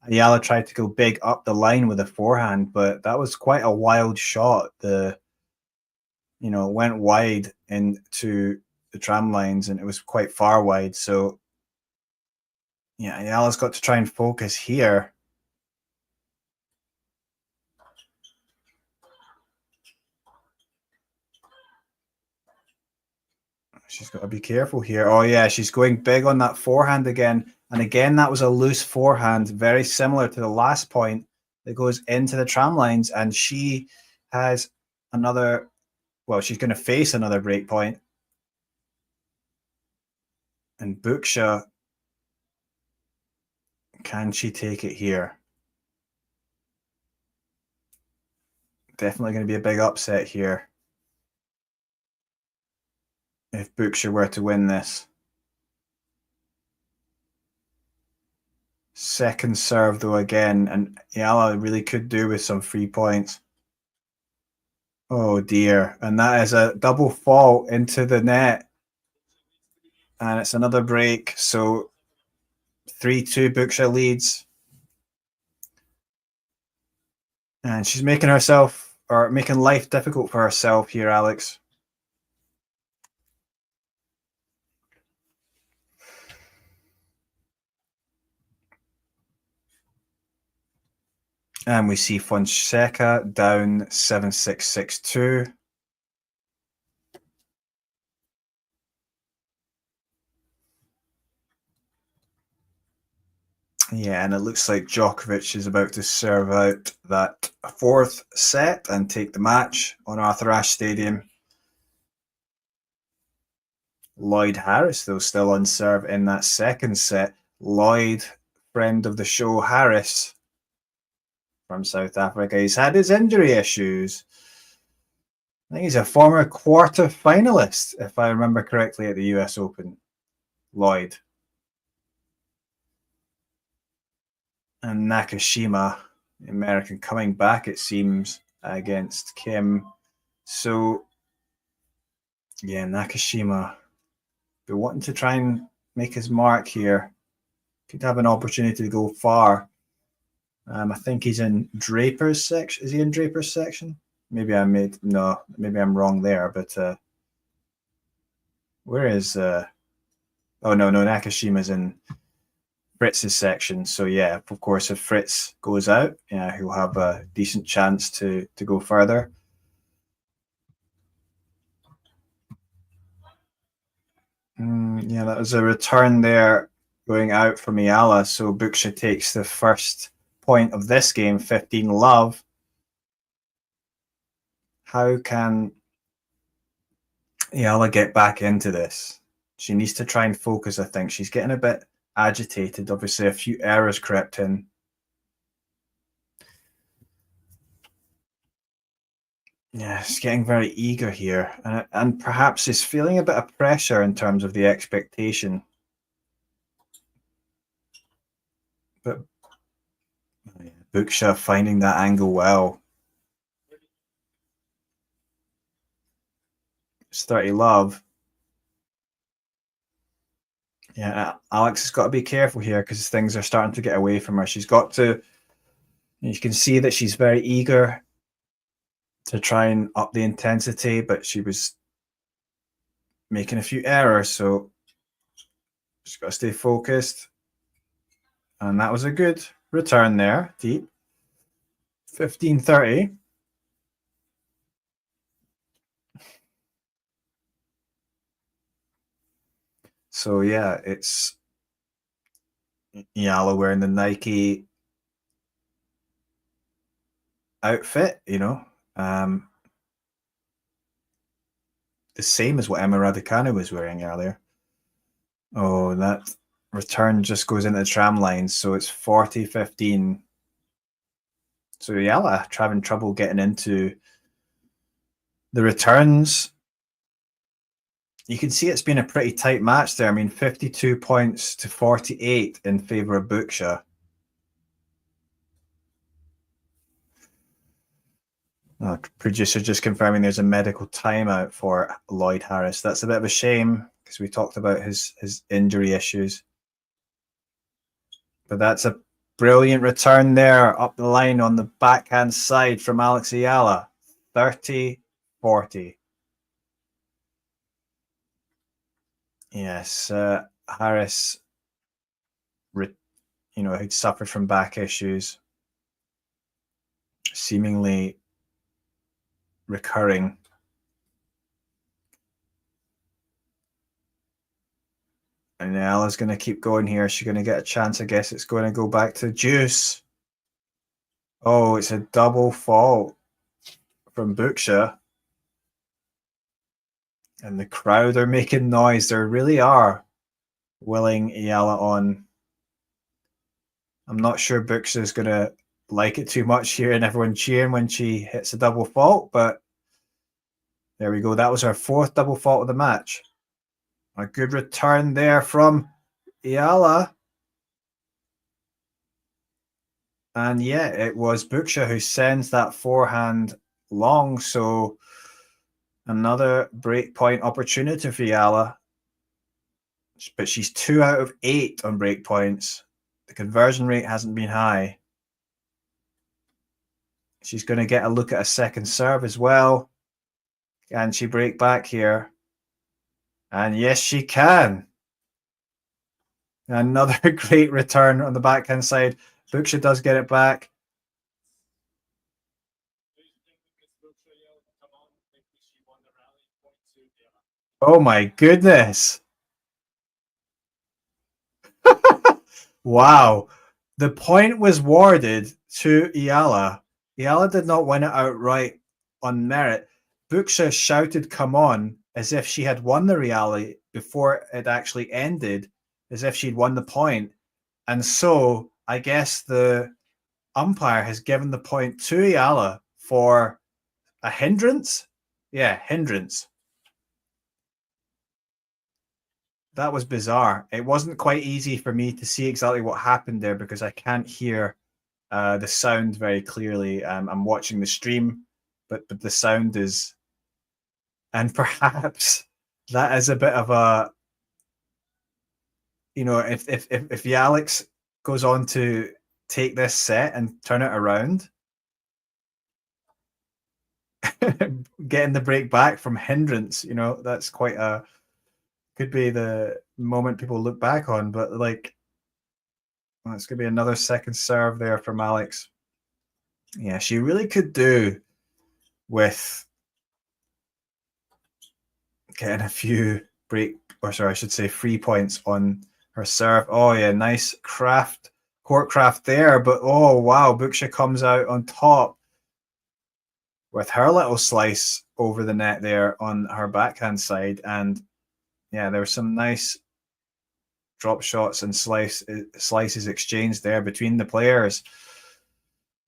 Eala tried to go big up the line with a forehand, but that was quite a wild shot. Went wide into the tram lines, and it was quite far wide. So, yeah, Eala's got to try and focus here. She's got to be careful here. Oh, yeah, she's going big on that forehand again. And again, that was a loose forehand, very similar to the last point that goes into the tram lines. And she has another, well, she's going to face another break point. And Bucsa, can she take it here? Definitely going to be a big upset here if Bucsa were to win this. Second serve, though, again, and Eala really could do with some free points. Oh, dear. And that is a double fault into the net. And it's another break. So 3-2 Bucsa leads. And she's making life difficult for herself here, Alex. And we see Fonseca down 7-6, 6-2. Yeah, and it looks like Djokovic is about to serve out that fourth set and take the match on Arthur Ashe Stadium. Lloyd Harris, though, still on serve in that second set. Lloyd, friend of the show, Harris, from South Africa. He's had his injury issues. I think he's a former quarter finalist, if I remember correctly, at the US Open. Lloyd. And Nakashima, the American, coming back, it seems, against Kim. So, yeah, Nakashima, be wanting to try and make his mark here. Could have an opportunity to go far. I think he's in Draper's section. Is he in Draper's section? Maybe I'm wrong there, but where is oh no, Nakashima's in Fritz's section. So yeah, of course, if Fritz goes out, yeah, he'll have a decent chance to go further. Yeah, that was a return there going out from Eala. So Bucsa takes the first point of this game, 15-love. How can Eala get back into this? She needs to try and focus, I think. She's getting a bit agitated. Obviously, a few errors crept in. Yeah, she's getting very eager here. And perhaps is feeling a bit of pressure in terms of the expectation. But Bucsa finding that angle well. It's 30-love. Yeah, Alex has got to be careful here because things are starting to get away from her. She's got to, you can see that she's very eager to try and up the intensity, but she was making a few errors, so she's got to stay focused. And that was a good return there, deep. 15-30. So yeah, it's Eala wearing the Nike outfit, the same as what Emma Raducanu was wearing earlier. Oh, that return just goes into the tram lines, so it's 40-15. So Eala having trouble getting into the returns. You can see it's been a pretty tight match there. I mean, 52 points to 48 in favor of Bucsa. Producer just confirming there's a medical timeout for Lloyd Harris. That's a bit of a shame because we talked about his injury issues. But that's a Brilliant return there up the line on the backhand side from Alex Eala. 30-40. Yes, Harris, who'd suffered from back issues, seemingly recurring. And Eala's going to keep going here. She's going to get a chance. I guess it's going to go back to Deuce. Oh, it's a double fault from Bucsa. And the crowd are making noise. They really are willing Eala on. I'm not sure Bucsa is going to like it too much here and everyone cheering when she hits a double fault, but there we go. That was her fourth double fault of the match. A good return there from Eala. And yeah, it was Bucsa who sends that forehand long. So another break point opportunity for Eala. But she's 2 out of 8 on break points. The conversion rate hasn't been high. She's going to get a look at a second serve as well. Can she break back here? And yes, she can. Another great return on the backhand side. Bucsa does get it back. Oh my goodness. Wow. The point was warded to Eala. Eala did not win it outright on merit. Bucsa shouted, "Come on," as if she had won the rally before it actually ended, as if she'd won the point. And so I guess the umpire has given the point to Eala for a hindrance. Yeah, hindrance. That was bizarre. It wasn't quite easy for me to see exactly what happened there because I can't hear the sound very clearly. I'm watching the stream, but the sound is, and perhaps that is a bit of a, if the Alex goes on to take this set and turn it around, getting the break back from hindrance, that's quite could be the moment people look back on. But like, well, it's gonna be another second serve there from Alex. Yeah, she really could do with getting a few I should say free points on her serve. Oh yeah, nice court craft there. But oh wow, Bucsa comes out on top with her little slice over the net there on her backhand side. And yeah, there were some nice drop shots and slices exchanged there between the players.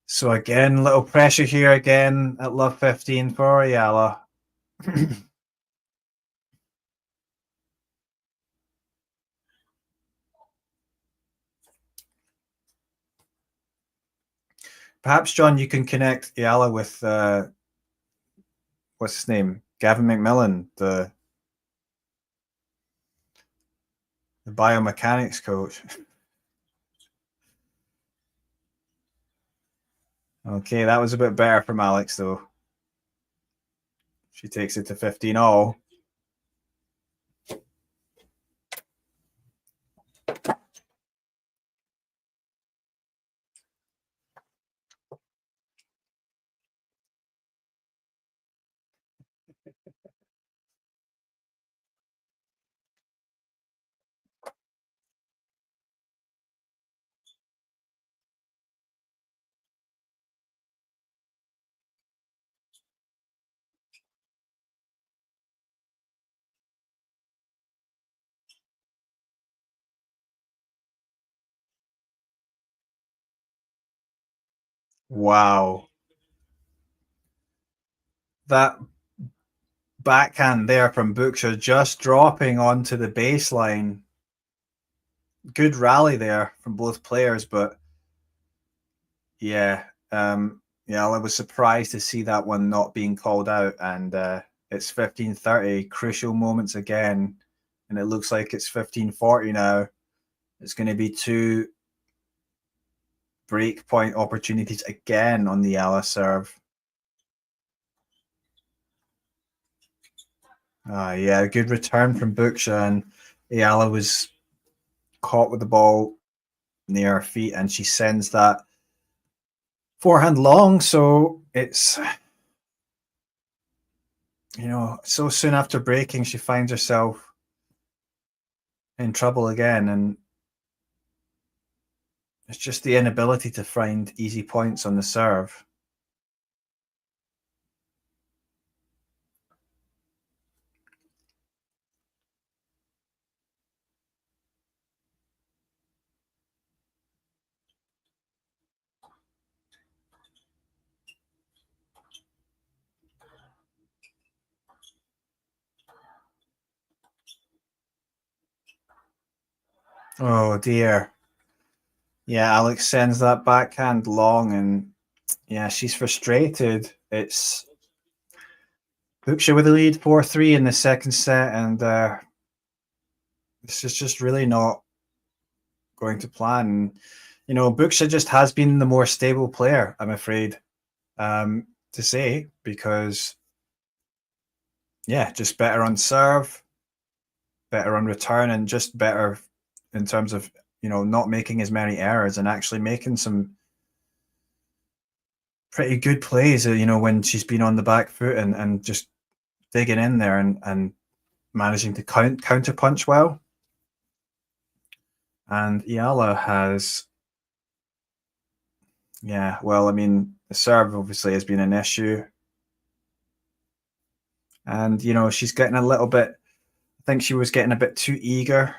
So again, little pressure here again at love 15 for Eala. Perhaps, John, you can connect Eala with what's his name? Gavin McMillan, the biomechanics coach. Okay, that was a bit better from Alex, though. She takes it to 15-all. Wow. That backhand there from Bucsa just dropping onto the baseline. Good rally there from both players, but yeah, I was surprised to see that one not being called out. And it's 15:30, crucial moments again, and it looks like it's 15:40 now. It's going to be two break point opportunities again on the Eala serve. Yeah, good return from Bucsa, and Eala was caught with the ball near her feet, and she sends that forehand long. So it's, you know, so soon after breaking, she finds herself in trouble again, and it's just the inability to find easy points on the serve. Oh dear. Yeah, Alex sends that backhand long, and yeah, she's frustrated. It's Bucsa with the lead 4-3 in the second set, and this is just really not going to plan. You know, Bucsa just has been the more stable player, I'm afraid to say, because yeah, just better on serve, better on return, and just better in terms of, you know, not making as many errors and actually making some pretty good plays, you know, when she's been on the back foot and just digging in there and managing to counter punch well. And Eala has, yeah, well, I mean, the serve obviously has been an issue. And, you know, she's getting a little bit, I think she was getting a bit too eager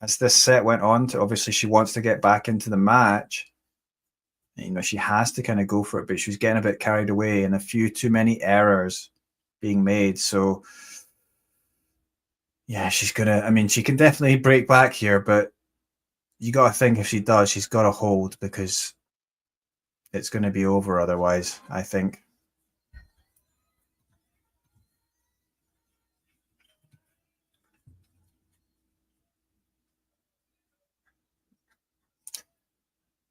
as this set went on. To obviously, she wants to get back into the match. You know, she has to kind of go for it, but she was getting a bit carried away and a few too many errors being made. So, yeah, she's going to, I mean, she can definitely break back here, but you got to think if she does, she's got to hold, because it's going to be over otherwise, I think.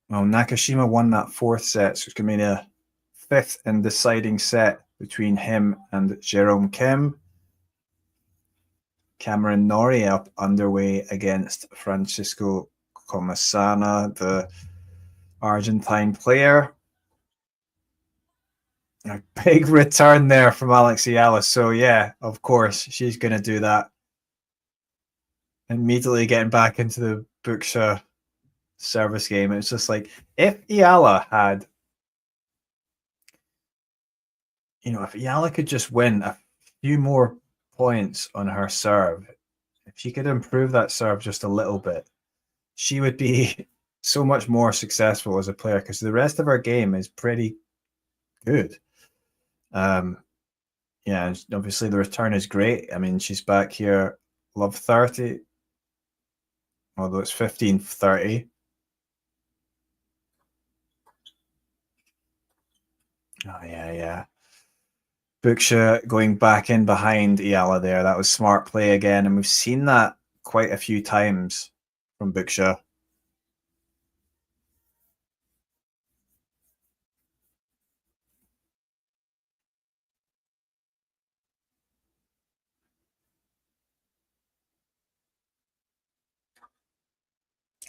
Well, Nakashima won that fourth set, so it's going to be a fifth and deciding set between him and Jerome Kim. Cameron Norrie up underway against Francisco Comasana, the Argentine player. A big return there from Alex Eala. So yeah, of course, she's going to do that. Immediately getting back into the Bucsa service game. It's just like, if Eala had, you know, if Eala could just win a few more points on her serve, if she could improve that serve just a little bit, she would be so much more successful as a player, because the rest of her game is pretty good. Yeah, and obviously the return is great. I mean, she's back here, love 30, although it's 15-30. Oh, yeah. Bucsa going back in behind Eala there. That was smart play again, and we've seen that quite a few times from Bucsa.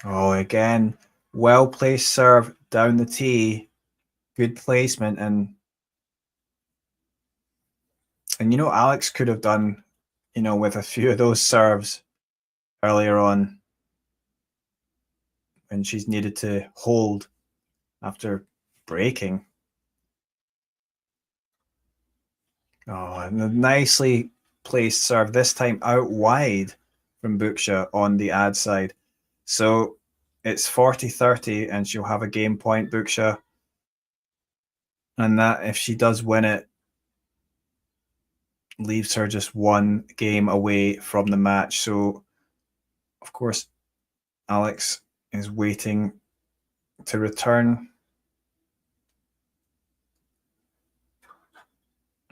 Oh, again, well-placed serve down the tee. Good placement, and you know, Alex could have done, you know, with a few of those serves earlier on when she's needed to hold after breaking. Oh, and a nicely placed serve, this time out wide from Bucsa on the ad side. So it's 40-30, and she'll have a game point, Bucsa. And that, if she does win it, leaves her just one game away from the match. So, of course, Alex is waiting to return.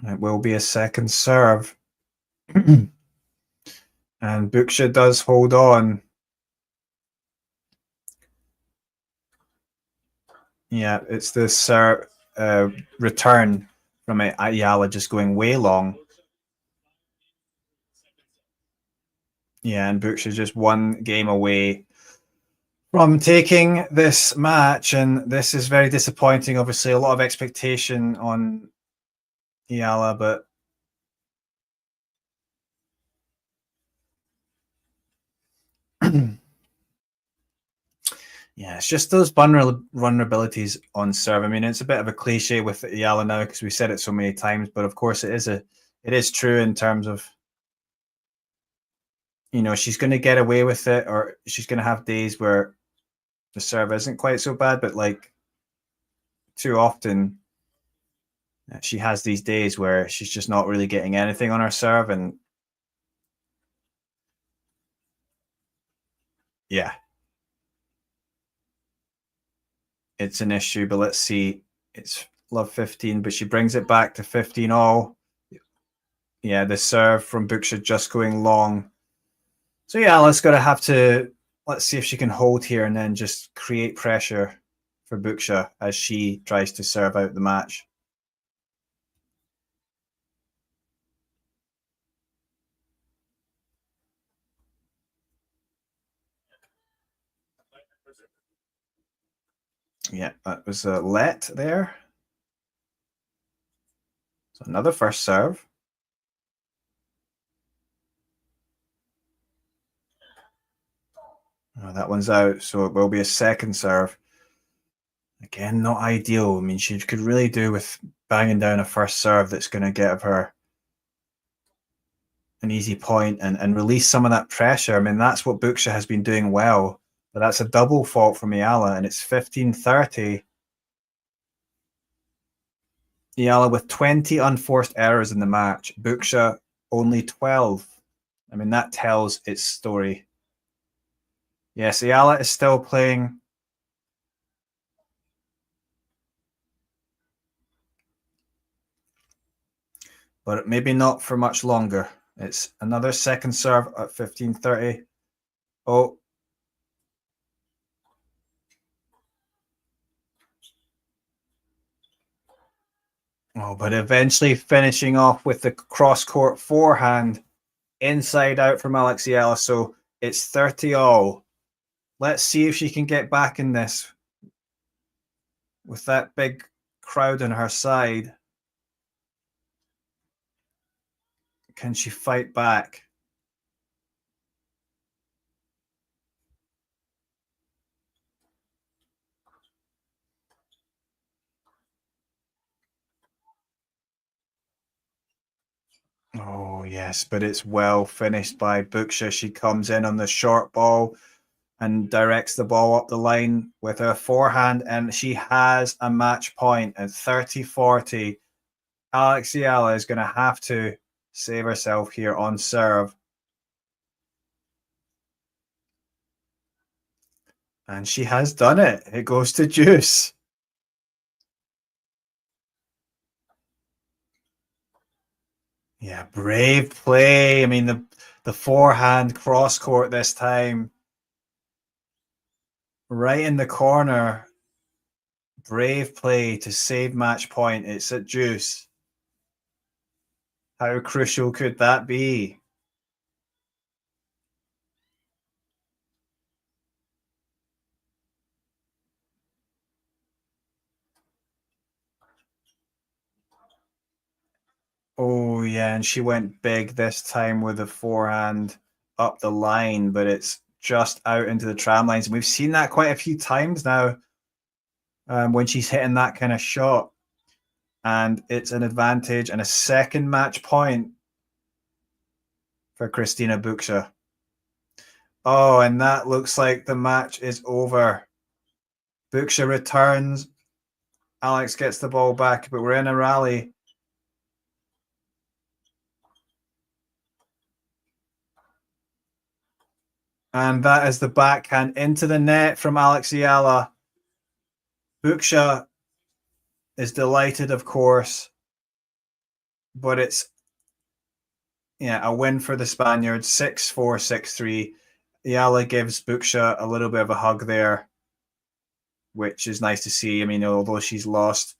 It will be a second serve. And Bucsa does hold on. Yeah, it's the return from Eala just going way long. Yeah, and Bucsa just one game away from taking this match, and this is very disappointing. Obviously, a lot of expectation on Eala, but yeah, it's just those vulnerabilities on serve. I mean, it's a bit of a cliche with Eala now because we said it so many times, but of course, it is true in terms of, you know, she's going to get away with it, or she's going to have days where the serve isn't quite so bad, but like too often she has these days where she's just not really getting anything on her serve, and yeah, it's an issue. But let's see, it's love 15, but she brings it back to 15 all. Yeah, the serve from Bucsa just going long. So yeah, let's see if she can hold here and then just create pressure for Bucsa as she tries to serve out the match. Yeah, that was a let there. So another first serve. Oh, that one's out, so it will be a second serve. Again, not ideal. I mean, she could really do with banging down a first serve that's going to give her an easy point and release some of that pressure. I mean, that's what Bucsa has been doing well, but that's a double fault from Eala, and it's 15-30. Eala with 20 unforced errors in the match. Bucsa only 12. I mean, that tells its story. Yes, Eala is still playing. But maybe not for much longer. It's another second serve at 15-30. Oh. Oh, but eventually finishing off with the cross-court forehand inside out from Eala. So it's 30 all. Let's see if she can get back in this with that big crowd on her side. Can she fight back? Oh, yes, but it's well finished by Bucsa. She comes in on the short ball and directs the ball up the line with her forehand, and she has a match point at 30-40. Eala is going to have to save herself here on serve. And she has done it. It goes to deuce. Yeah, brave play. I mean, the forehand cross court this time. Right in the corner. Brave play to save match point. It's at deuce. How crucial could that be? Oh, yeah, and she went big this time with the forehand up the line, but it's just out into the tram lines. And we've seen that quite a few times now when she's hitting that kind of shot. And it's an advantage and a second match point for Cristina Bucsa. Oh, and that looks like the match is over. Bucsa returns. Alex gets the ball back, but we're in a rally. And that is the backhand into the net from Eala. Bucsa is delighted, of course, but it's a win for the Spaniards, 6-4, 6-3. Eala gives Bucsa a little bit of a hug there. which is nice to see. I mean, although she's lost,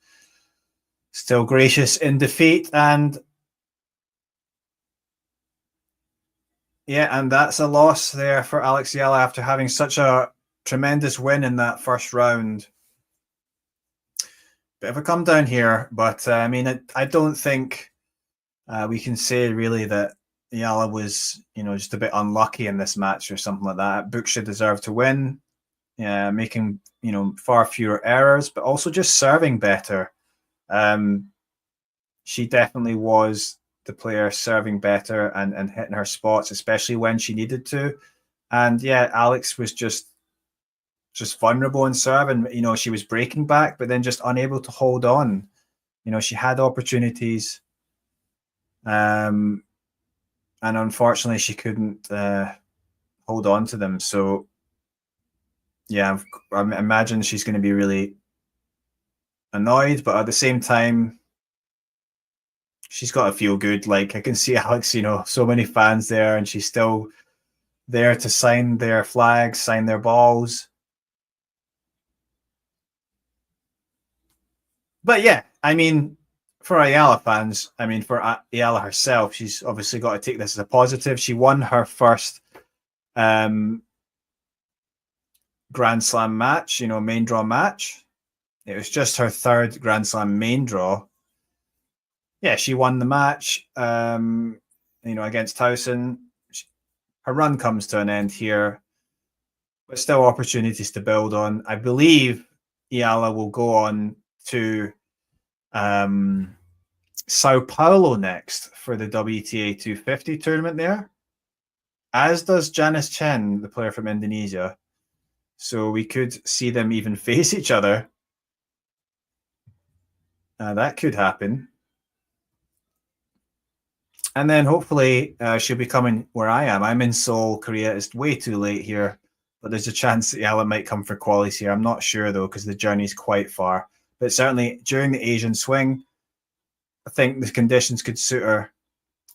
still gracious in defeat. And yeah, and that's a loss there for Alex Eala after having such a tremendous win in that first round. Bit of a come down here, but I mean, I don't think we can say really that Eala was, just a bit unlucky in this match or something like that. Bucsa deserved to win, making, far fewer errors, but also just serving better. She definitely was the player serving better and hitting her spots, especially when she needed to. And yeah, Alex was just vulnerable in serve, and she was breaking back, but then just unable to hold on. She had opportunities, and unfortunately she couldn't hold on to them. So yeah, I imagine she's going to be really annoyed, but at the same time, she's got to feel good. Like, I can see Alex, so many fans there, and she's still there to sign their flags, sign their balls. But yeah, I mean, for Eala fans, for Eala herself, she's obviously got to take this as a positive. She won her first Grand Slam match, main draw match. It was just her third Grand Slam main draw. Yeah, she won the match, against Towson. Her run comes to an end here, but still opportunities to build on. I believe Eala will go on to Sao Paulo next for the WTA 250 tournament there, as does Janice Chen, the player from Indonesia. So we could see them even face each other. That could happen. And then hopefully she'll be coming where I am. I'm in Seoul, Korea. It's way too late here, but there's a chance that Eala might come for qualies here. I'm not sure, though, because the journey's quite far. But certainly during the Asian swing, I think the conditions could suit her.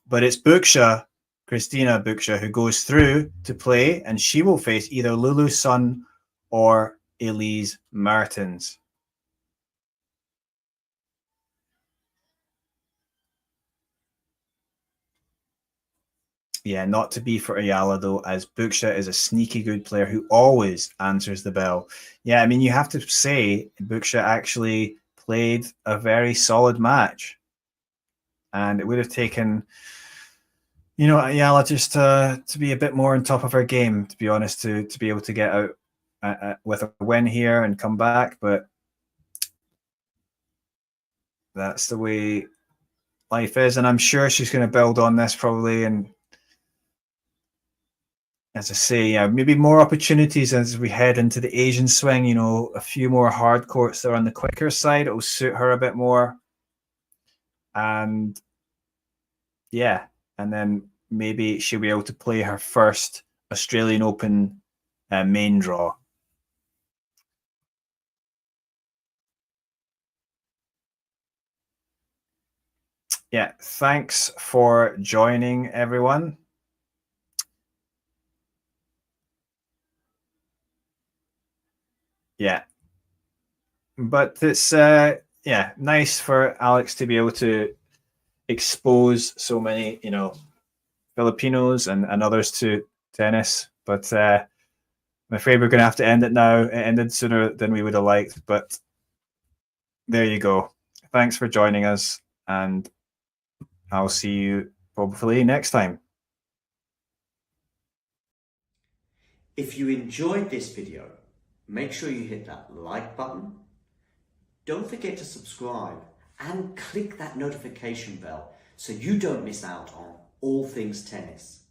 But it's Bucsa, Cristina Bucsa, who goes through to play, and she will face either Lulu Sun or Elise Mertens. Yeah, not to be for Eala, though, as Bucsa is a sneaky good player who always answers the bell. Yeah, I mean, you have to say Bucsa actually played a very solid match. And it would have taken, Eala just to be a bit more on top of her game, to be honest, to be able to get out with a win here and come back. But that's the way life is. And I'm sure she's going to build on this probably, and as I say, yeah, maybe more opportunities as we head into the Asian swing. A few more hard courts that are on the quicker side. It will suit her a bit more. And yeah, and then maybe she'll be able to play her first Australian Open main draw. Yeah, thanks for joining, everyone. Yeah, but it's nice for Alex to be able to expose so many Filipinos and others to tennis. But I'm afraid we're going to have to end it now. It ended sooner than we would have liked, but there you go. Thanks for joining us, and I'll see you hopefully next time. If you enjoyed this video, make sure you hit that like button. Don't forget to subscribe and click that notification bell so you don't miss out on all things tennis.